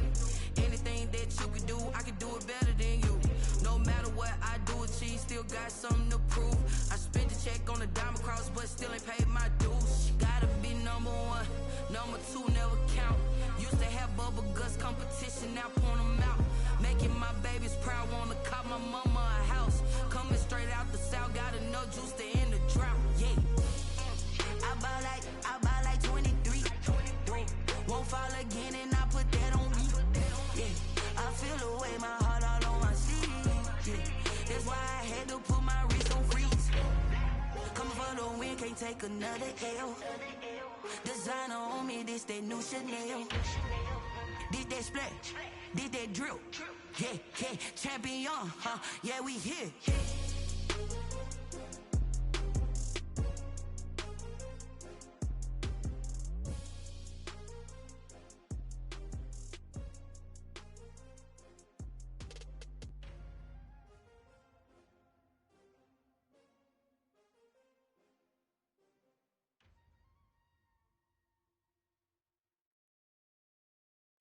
Anything that you can do, I can do it better than you. No matter what I do, achieve, still got something to prove. I spent the check on the diamond cross, but still ain't paid my dues. Gotta be number one, number two never count. Used to have bubble guts competition, now point them out. Making my babies proud, wanna cop my mama a house. Coming straight out the south, got enough juice to end the drought. Yeah, I buy like 23. Won't fall again, and I put that on me. Yeah, I feel the way, my heart all on my sleeve. Yeah, that's why I had to put my wrist on freeze. Coming for the win, can't take another L. Designer on me, this that new Chanel. Did that splash, did that drill. Yeah, champion, yeah, we here.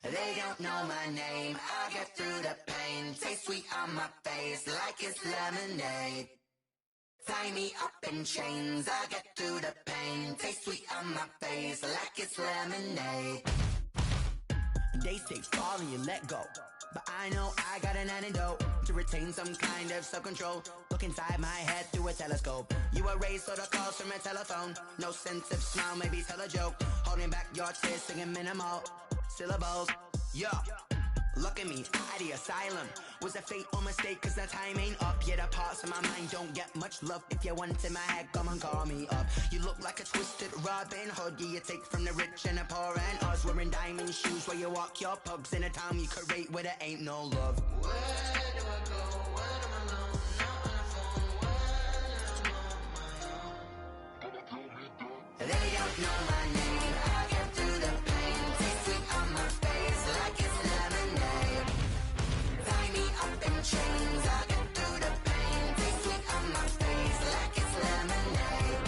They don't know my name, I'll get through the pain. Taste sweet on my face like it's lemonade. Tie me up in chains, I'll get through the pain. Taste sweet on my face like it's lemonade. They say fall and you let go, but I know I got an antidote to retain some kind of self-control. Look inside my head through a telescope. You erase all the calls from a telephone. No sense of smile, maybe tell a joke. Holding back your tears, singing minimal syllables. Yeah, look at me, at the asylum. Was a fate or mistake, cause the time ain't up. Yeah, the parts of my mind don't get much love. If you want in my head, come and call me up. You look like a twisted Robin Hood. Yeah, you take from the rich and the poor and us. Wearing diamond shoes where you walk your pugs in a town you could rate where there ain't no love. Where do I go when I'm alone? Not on the phone, when I'm on my own. They don't know my name, I get through the pain. Taste sweet on my face like it's lemonade. Tie me up in chains, I get through the pain. Taste sweet on my face like it's lemonade.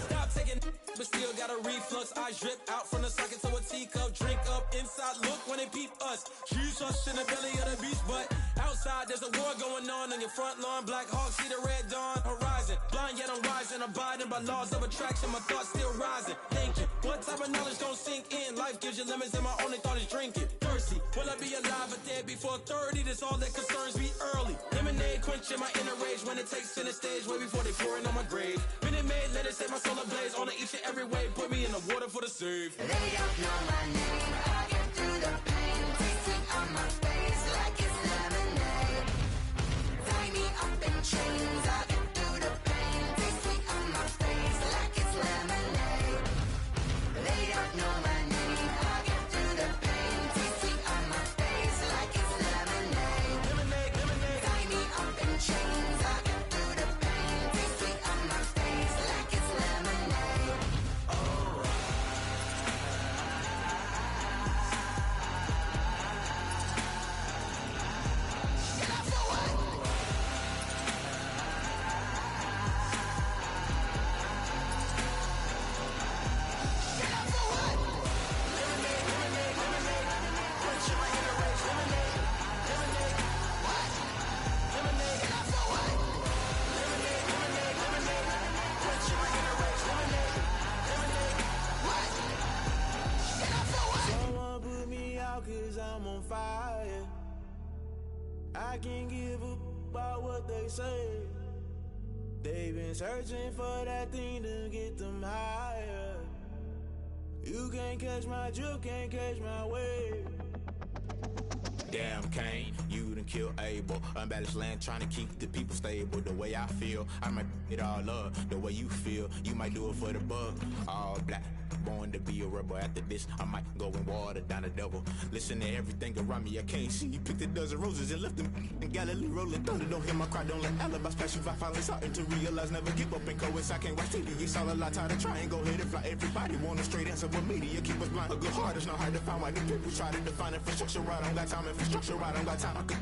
Stop taking, but still got a reflux. I drip out from the socket to a teacup. Drink up inside, look when they peep us. Shoes us in the belly of the beach, but outside there's a war going on your front lawn. Black Hawk, see the red dawn horizon. Blind yet I'm rising, abiding by laws of attraction. My thoughts still rising, thinking what type of knowledge don't sink in. Life gives you limits and my only thought is drinking. Thirsty, will I be alive or dead before 30? That's all that concerns me early. Lemonade quenching my inner rage when it takes center stage way before they pour it on my grave. Minute Maid, let it set my soul ablaze on each and every way. Put me in the water for the save. They don't know my name, I get through the pain. Taste sweet on my face like it's lemonade. Tie me up in chains, I get through the pain. Taste sweet on my face like it's lemonade. They don't know my name, I get through the pain. Taste sweet on my face like it's lemonade. Tie me up in chains, I get through the pain. Taste sweet on my face like it's lemonade. Someone put me out cause I'm on fire. I can't give a about what they say. They've been searching for that thing to get them higher. You can't catch my drift, can't catch my wave. Damn, Kane, you done kill Abel. Unbalanced land trying to keep the people stable. The way I feel, I might it all up. The way you feel, you might do it for the buck. All black, born to be a rebel. After this, I might go and water down the devil. Listen to everything around me, I can't see. Picked a dozen roses and left them in Galilee rolling thunder. Don't hear my cry, don't let alibis pass you by. Finally starting to realize, never give up and coincide. Can't watch TV, it's all a lot. Tired of trying, go ahead and fly. Everybody want a straight answer, but media keep us blind. A good heart is not hard to find. Why the people try to define infrastructure right? I don't got time, infrastructure right, I don't got time. I could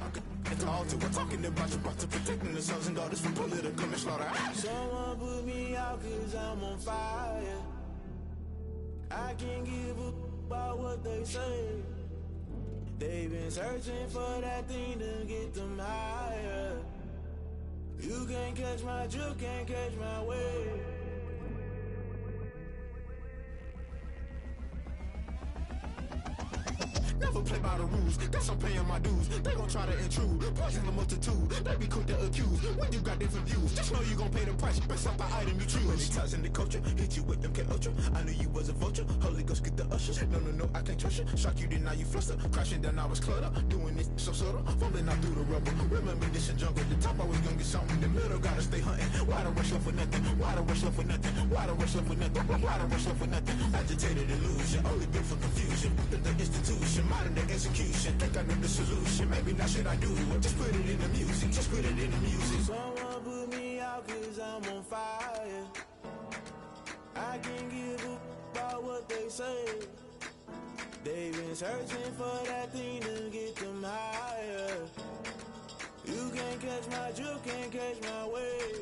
at the altar, we're talking about you, about to protecting the sons and daughters from political manslaughter. Someone put me out cause I'm on fire. I can't give up about what they say. They've been searching for that thing to get them higher. You can't catch my drift, can't catch my wave. Never play by the rules, guess I'm paying my dues. They gon' try to intrude, poison the multitude. They be quick to accuse, when you got different views. Just know you gon' pay the price, based off the item you choose. Many times in the culture, hit you with MK Ultra. I knew you was a vulture, Holy Ghost get the ushers. No, I can't trust you. Shock you, then now you fluster. Crashing down, I was cluttered. Doing this so subtle, falling out through the rubble. Remember this in jungle, the top I was gonna get something. The middle gotta stay hunting. Why the rush left for nothing? Why the rush left for nothing? Why the rush left for nothing? Why the rush left for nothing? Agitated illusion, only been for confusion. The institution, modern day execution. Think I know the solution. Maybe now should I do it? Just put it in the music. Just put it in the music. Someone put me out cause I'm on fire. I can't give up about what they say. They've been searching for that thing to get them higher. You can't catch my drift, can't catch my wave.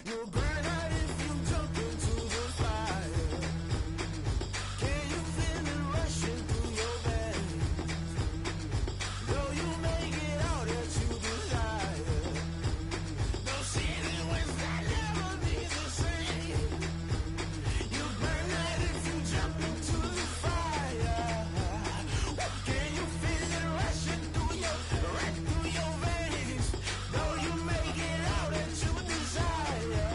You'll burn out if you jump into the fire. Can you feel it rushing through your veins? Though you make it all that you desire. No ceiling when that never be the same. You burn out if you jump into the fire. Can you feel it rushing through your veins? Though you make it all that you desire.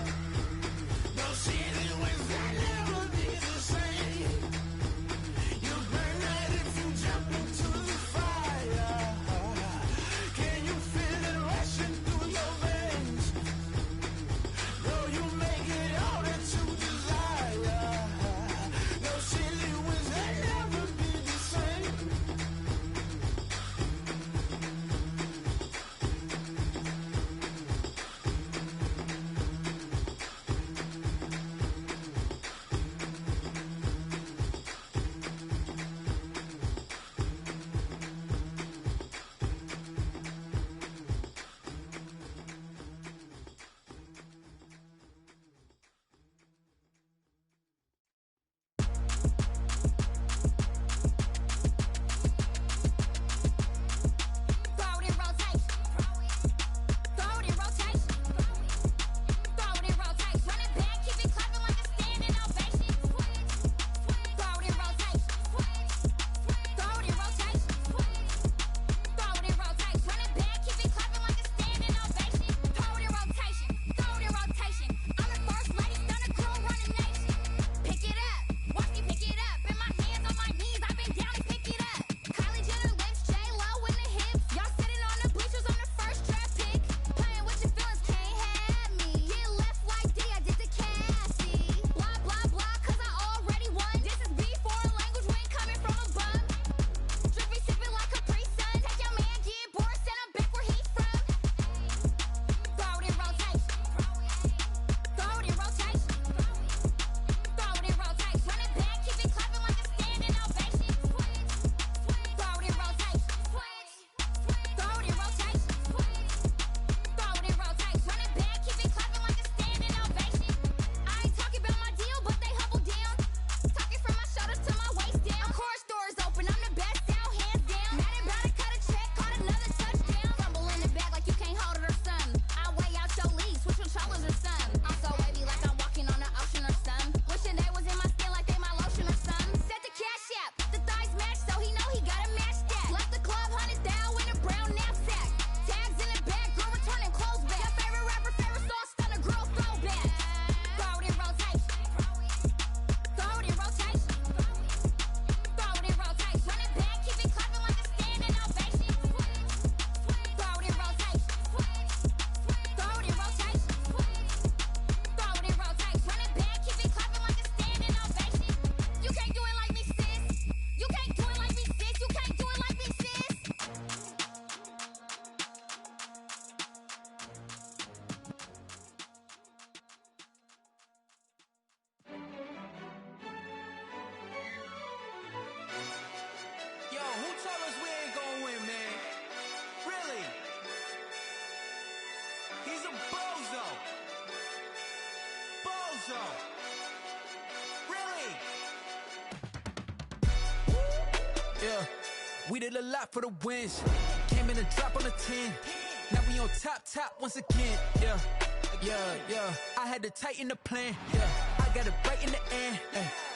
We did a lot for the wins. Came in and drop on the 10. Now we on top once again. Yeah. I had to tighten the plan. Yeah. I got it right in the end.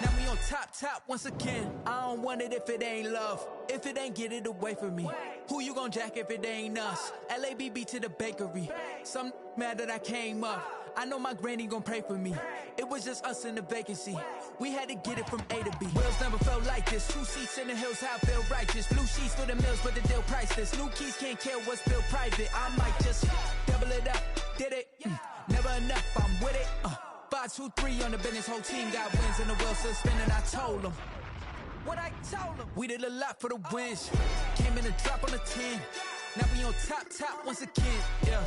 Now we on top once again. I don't want it if it ain't love. If it ain't, get it away from me. Who you gon' jack if it ain't us? LABB to the bakery. Some mad that I came up. I know my granny gon' pray for me. It was just us in the vacancy. We had to get it from A to B. Wheels never felt like this. 2 seats in the hills, how I feel righteous. Blue sheets for the mills, but the deal priceless. New keys can't kill what's built private. I might just double it up. Did it? Never enough, I'm with it. 5, 2, 3 on the business. Whole team got wins and the wheels still spinning. I told them what I told them. We did a lot for the wins. Came in and drop on the 10. Now we on top once again. Yeah.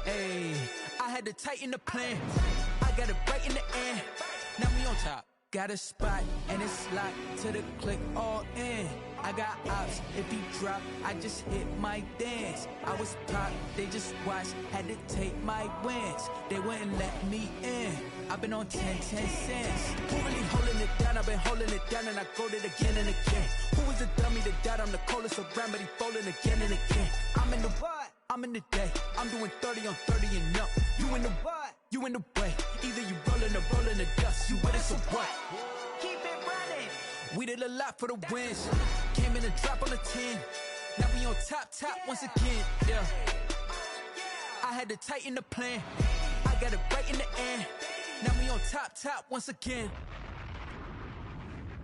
Hey, I had to tighten the plan. I got it right in the end. Now we on top. Got a spot and it's locked to the click all in. I got ops, if he drop, I just hit my dance. I was pop, they just watched, had to take my wins. They wouldn't let me in. I've been on 10 cents. Who really holding it down? I've been holding it down and I go it again and again. Who was the dummy that died? I'm the coldest around, but he falling again and again. I'm in the what? I'm in the day. I'm doing 30 on 30 and up. You in the what? You in the way. Either you rolling or rolling the dust. You with it, so what? Keep it running. We did a lot for the wins. Came in and drop on the 10. Now we on top once again. Yeah. I had to tighten the plan. I got it right in the end. Now we on top once again.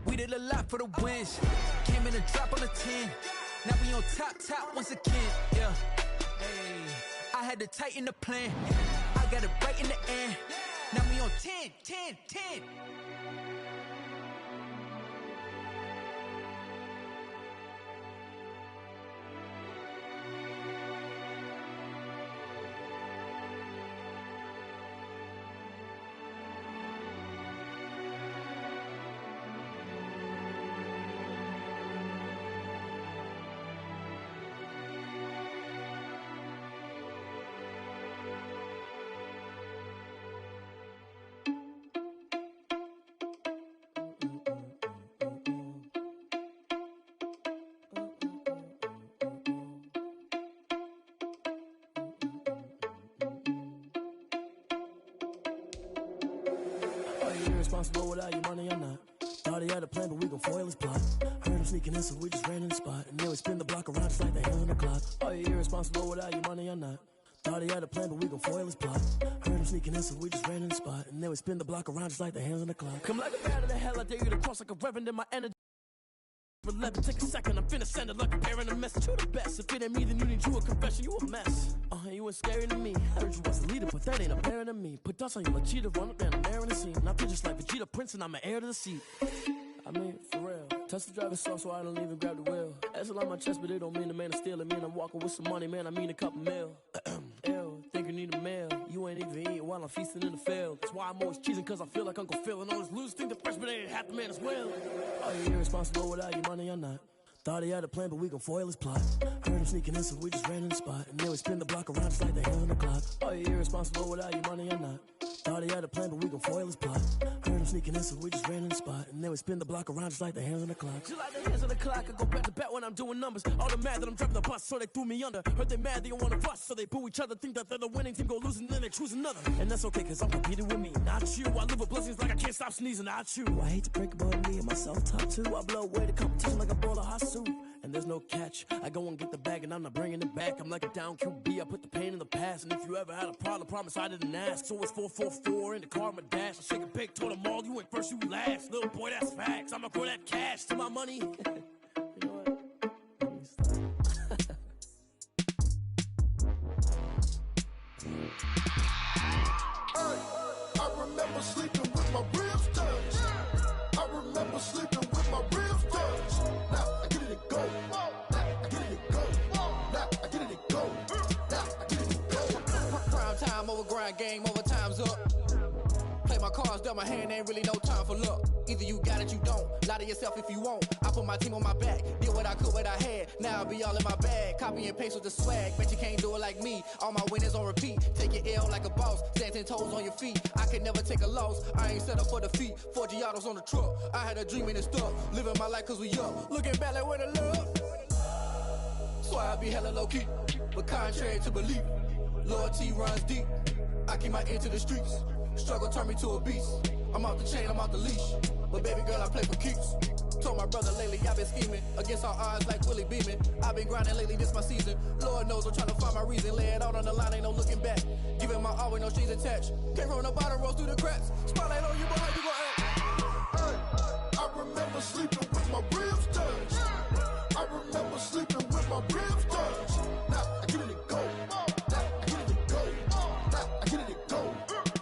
We did a lot for the wins. Came in and drop on the 10. Now we on top once again. Yeah. Hey, I had to tighten the plan. I got it right in the end. Now we on 10. Irresponsible without your money or not. Thought he had a plan, but we gon' foil his plot. Heard him sneaking in, so we just ran in the spot. And then we spin the block around just like the hell in the clock. Are you irresponsible without your money or not? Thought he had a plan, but we gon' foil his plot. Heard him sneaking in, so we just ran in the spot. And then we spin the block around just like the hands on the clock. Come like a bat of the hell, I dare you to cross like a reverend in my energy. 11, take a second, I'm finna send it like a bear in a message. You the best, if it ain't me, then you need you a confession, you a mess. You ain't scary to me. I heard you was the leader, but that ain't apparent to me. Put dust on you like cheetah, run up there, I'm airing the scene. And I feel just like Vegeta Prince, and I'm an heir to the seat. I mean, for real. Touch the driver's soft, so I don't even grab the wheel. That's on my chest, but it don't mean the man is stealing. Mean I'm walking with some money, man, I mean a couple mil. Ew, think you need a meal. You ain't even eating while I'm feasting in the field. That's why I'm always cheesing, cause I feel like Uncle Phil. And all this lose think the freshman ain't half the man as well. Are you irresponsible without your money or not? Thought he had a plan, but we gon' foil his plot. Heard him sneaking in, so we just ran in the spot. And then we spin the block around just like the hell in the clock. Are you irresponsible without your money or not? Thought he had a plan, but we gon' foil his plot. Heard him sneaking in, so we just ran in the spot. And then we spin the block around just like the hands on the clock. Just like the hands on the clock, I go back to back when I'm doing numbers. All the mad that I'm driving the bus, so they threw me under. Heard they mad, they don't wanna bust, so they boo each other. Think that they're the winning team, go losing, then they choose another. And that's okay, cause I'm competing with me, not you. I live with blessings like I can't stop sneezing, not you. I hate to break it, but me and myself top two. I blow away the competition like a bowl of hot soup. And there's no catch. I go and get the bag and I'm not bringing it back. I'm like a down QB, I put the pain in the past. And if you ever had a problem, promise I didn't ask. So it's 444 in the car, my dash. I shake a big, told them all, you went first, you last. Little boy, that's facts. I'ma grow that cash to my money. You know what? I remember sleeping with my ribs touched. I remember sleeping with my ribs touched. Now I get it to go. Now I get it to go. Now I get it to go. Now I get it to go. Prime time over grind game, over time's up. Play my cards, dealt my hand, ain't really no time for luck. Either you got it, you don't. Lie to yourself if you won't. I put my team on my back, did what I could, what I had. Now I'll be all in my bag. Copy and paste with the swag. Bet you can't do it like me. All my winners on repeat. Take your L like a boss. Stand 10 toes on your feet. I could never take a loss. I ain't set up for defeat. 4 Giottos on the truck. I had a dream and it stuck. Living my life cause we up. Looking back like where the love. Swear I be hella low-key, but contrary to belief, loyalty runs deep. I keep my ear to the streets. Struggle turned me to a beast. I'm off the chain, I'm off the leash. But baby girl, I play for keeps. Told my brother lately, I've been scheming against all odds like Willie Beeman. I've been grinding lately, this my season. Lord knows I'm trying to find my reason. Lay it out on the line, ain't no looking back. Giving my all with no strings attached. Came from the bottom, rose through the cracks. Spotlight on you, but how you gon' act? Hey, I remember sleeping with my ribs touched. I remember sleeping with my ribs touched. Now I get it and go. Now I get it and go. Now I get it and go.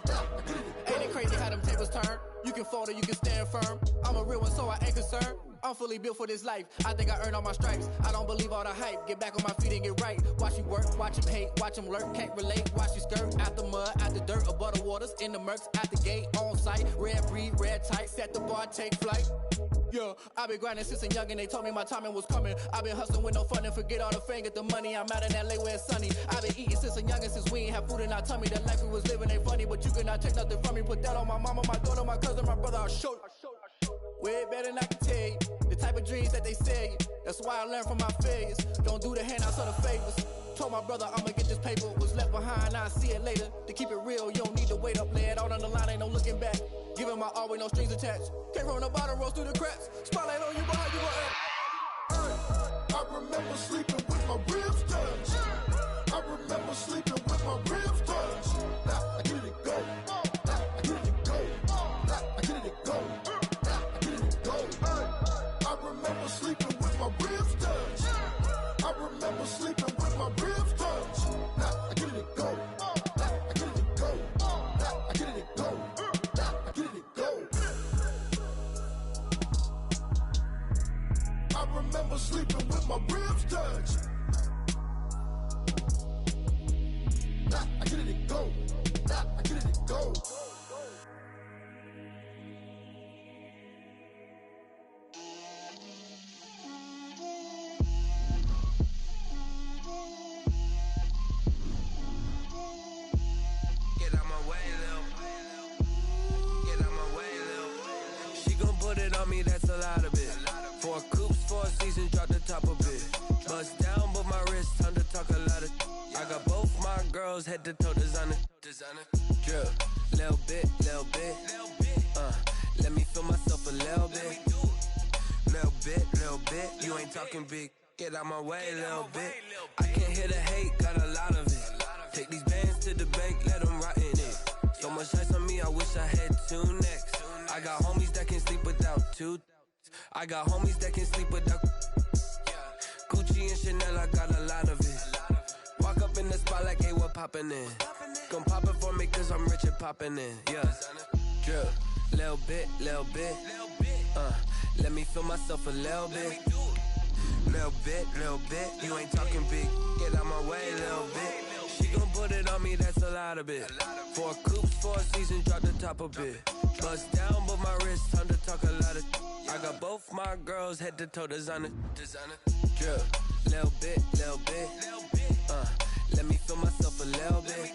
Now I get it and go. Ain't it crazy how them tables turn? You can fold or you can stand firm. I'm a real one, so I ain't concerned. I'm fully built for this life. I think I earned all my stripes. I don't believe all the hype. Get back on my feet and get right. Watch you work, watch him hate, watch him lurk. Can't relate, watch you skirt. Out the mud, out the dirt, above the waters, in the murks, out the gate, on site. Red breed, red tight, set the bar, take flight. Yeah, I been grinding since a youngin', they told me my timing was coming. I been hustling with no fun and forget all the fame, get the money. I'm out in LA where it's sunny. I been eating since a youngin', since we ain't have food in our tummy. The life we was living ain't funny, but you cannot take nothing from me. Put that on my mama, my daughter, my cousin, my brother, I'll show you. Way better than I can tell you. The type of dreams that they sell you. That's why I learned from my failures. Don't do the handouts or the favors. Told my brother I'ma get this paper. Was left behind, I'll see it later. To keep it real, you don't need to wait up. Lay it out on the line, ain't no looking back. Giving my all with no strings attached. Came from the bottom, rose through the cracks. Spotlight on you, but how you gon' act? Hey, I remember sleeping with my ribs touched. I remember sleeping with my ribs touched. Now I get it and go. Now I get it and go. Now I get it and go. Now I get it and go. Hey, I remember sleeping with my ribs touched. I remember sleeping with my ribs touched. Now I get it and go. Now I get it and go. Now I get it and go. Now I get it and go. I remember sleeping with my ribs touched. Now I get it and go. Now I get it and go. Get out my way, Lil. Get out my way, Lil. She gon' put it on me, that's a lot of it. 4 coops, 4 seasons, drop the top a bit. Bust down, but my wrist, time to talk a lot of. I got both my girls head to toe designer. Drip, little bit, little bit. Let me feel myself a little bit. Little bit. You ain't talking big. Get out my way, little bit. I can't hear the hate, got a lot of it. Take these bands to the bank, let them rot in it. So much ice on me, I wish I had 2 necks. I got homies that can sleep without 2. I got homies that can sleep without. Gucci and Chanel, I got a lot of it. Walk up in the spot like, hey, what poppin' in? Gon' pop it for me cause I'm rich and poppin' in, yeah. Drip, little bit. Let me feel myself a little bit. Little bit. You ain't talking big. Get out my way, little bit. She gon' put it on me, that's a lot of it. 4 coops, 4 seasons, drop the top a bit. Bust down, but my wrist, time to talk a lot of. I got both my girls head to toe designer. Drip, little bit. Let me feel myself a little bit.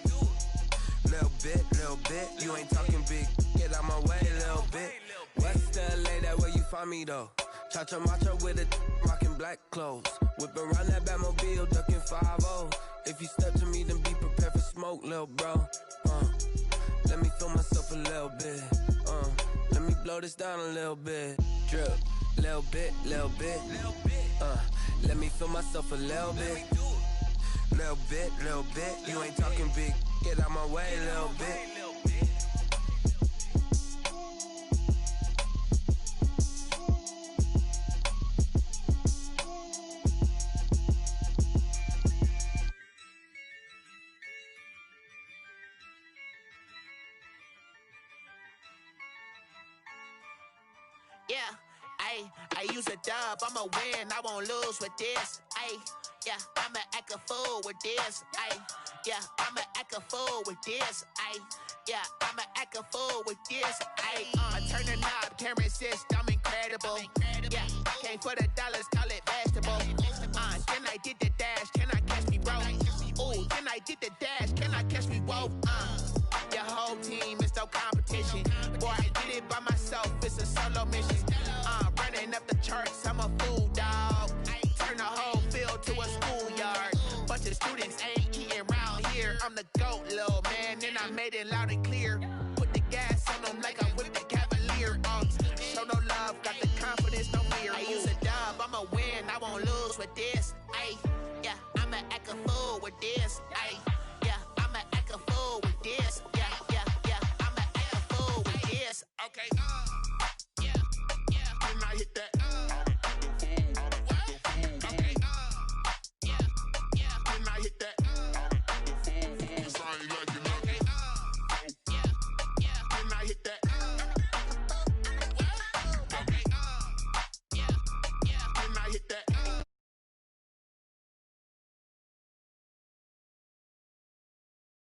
Little bit. You ain't talking big. Get out my way, little bit. West LA, that where you find me though. Cha-cha macha with it, rockin' black clothes. Whip around that Batmobile, duckin' 5-0. If you step to me, then be prepared for smoke, lil' bro. Let me feel myself a little bit. Let me blow this down a little bit. Drip, little bit. Let me feel myself a little bit. Little bit. You ain't talking big. Get out my way, little bit. Yeah, I use a dub, I'ma win, I won't lose with this. Yeah, I'ma act a fool with this. Yeah, I'ma act a fool with this. Yeah, I'ma act a fool with this. I turn the knob, camera assist, I'm incredible. Yeah, came for the dollars, call it vegetable. Then I did the dash, can I catch me, bro? Ooh, then I did the dash, can I catch me, whoa? Your whole team is no competition. Boy, I did it by myself, it's a solo mission. Running up the charts, I'm a fool, dog. Turn the whole field to a school I'm the GOAT, little man. Then I made it loud and clear. Put the gas on them like I whipped the Cavalier. Show no love, got the confidence, no fear. I use a dub, I'ma win, I won't lose with this. Ay, yeah, I'ma act a fool with this.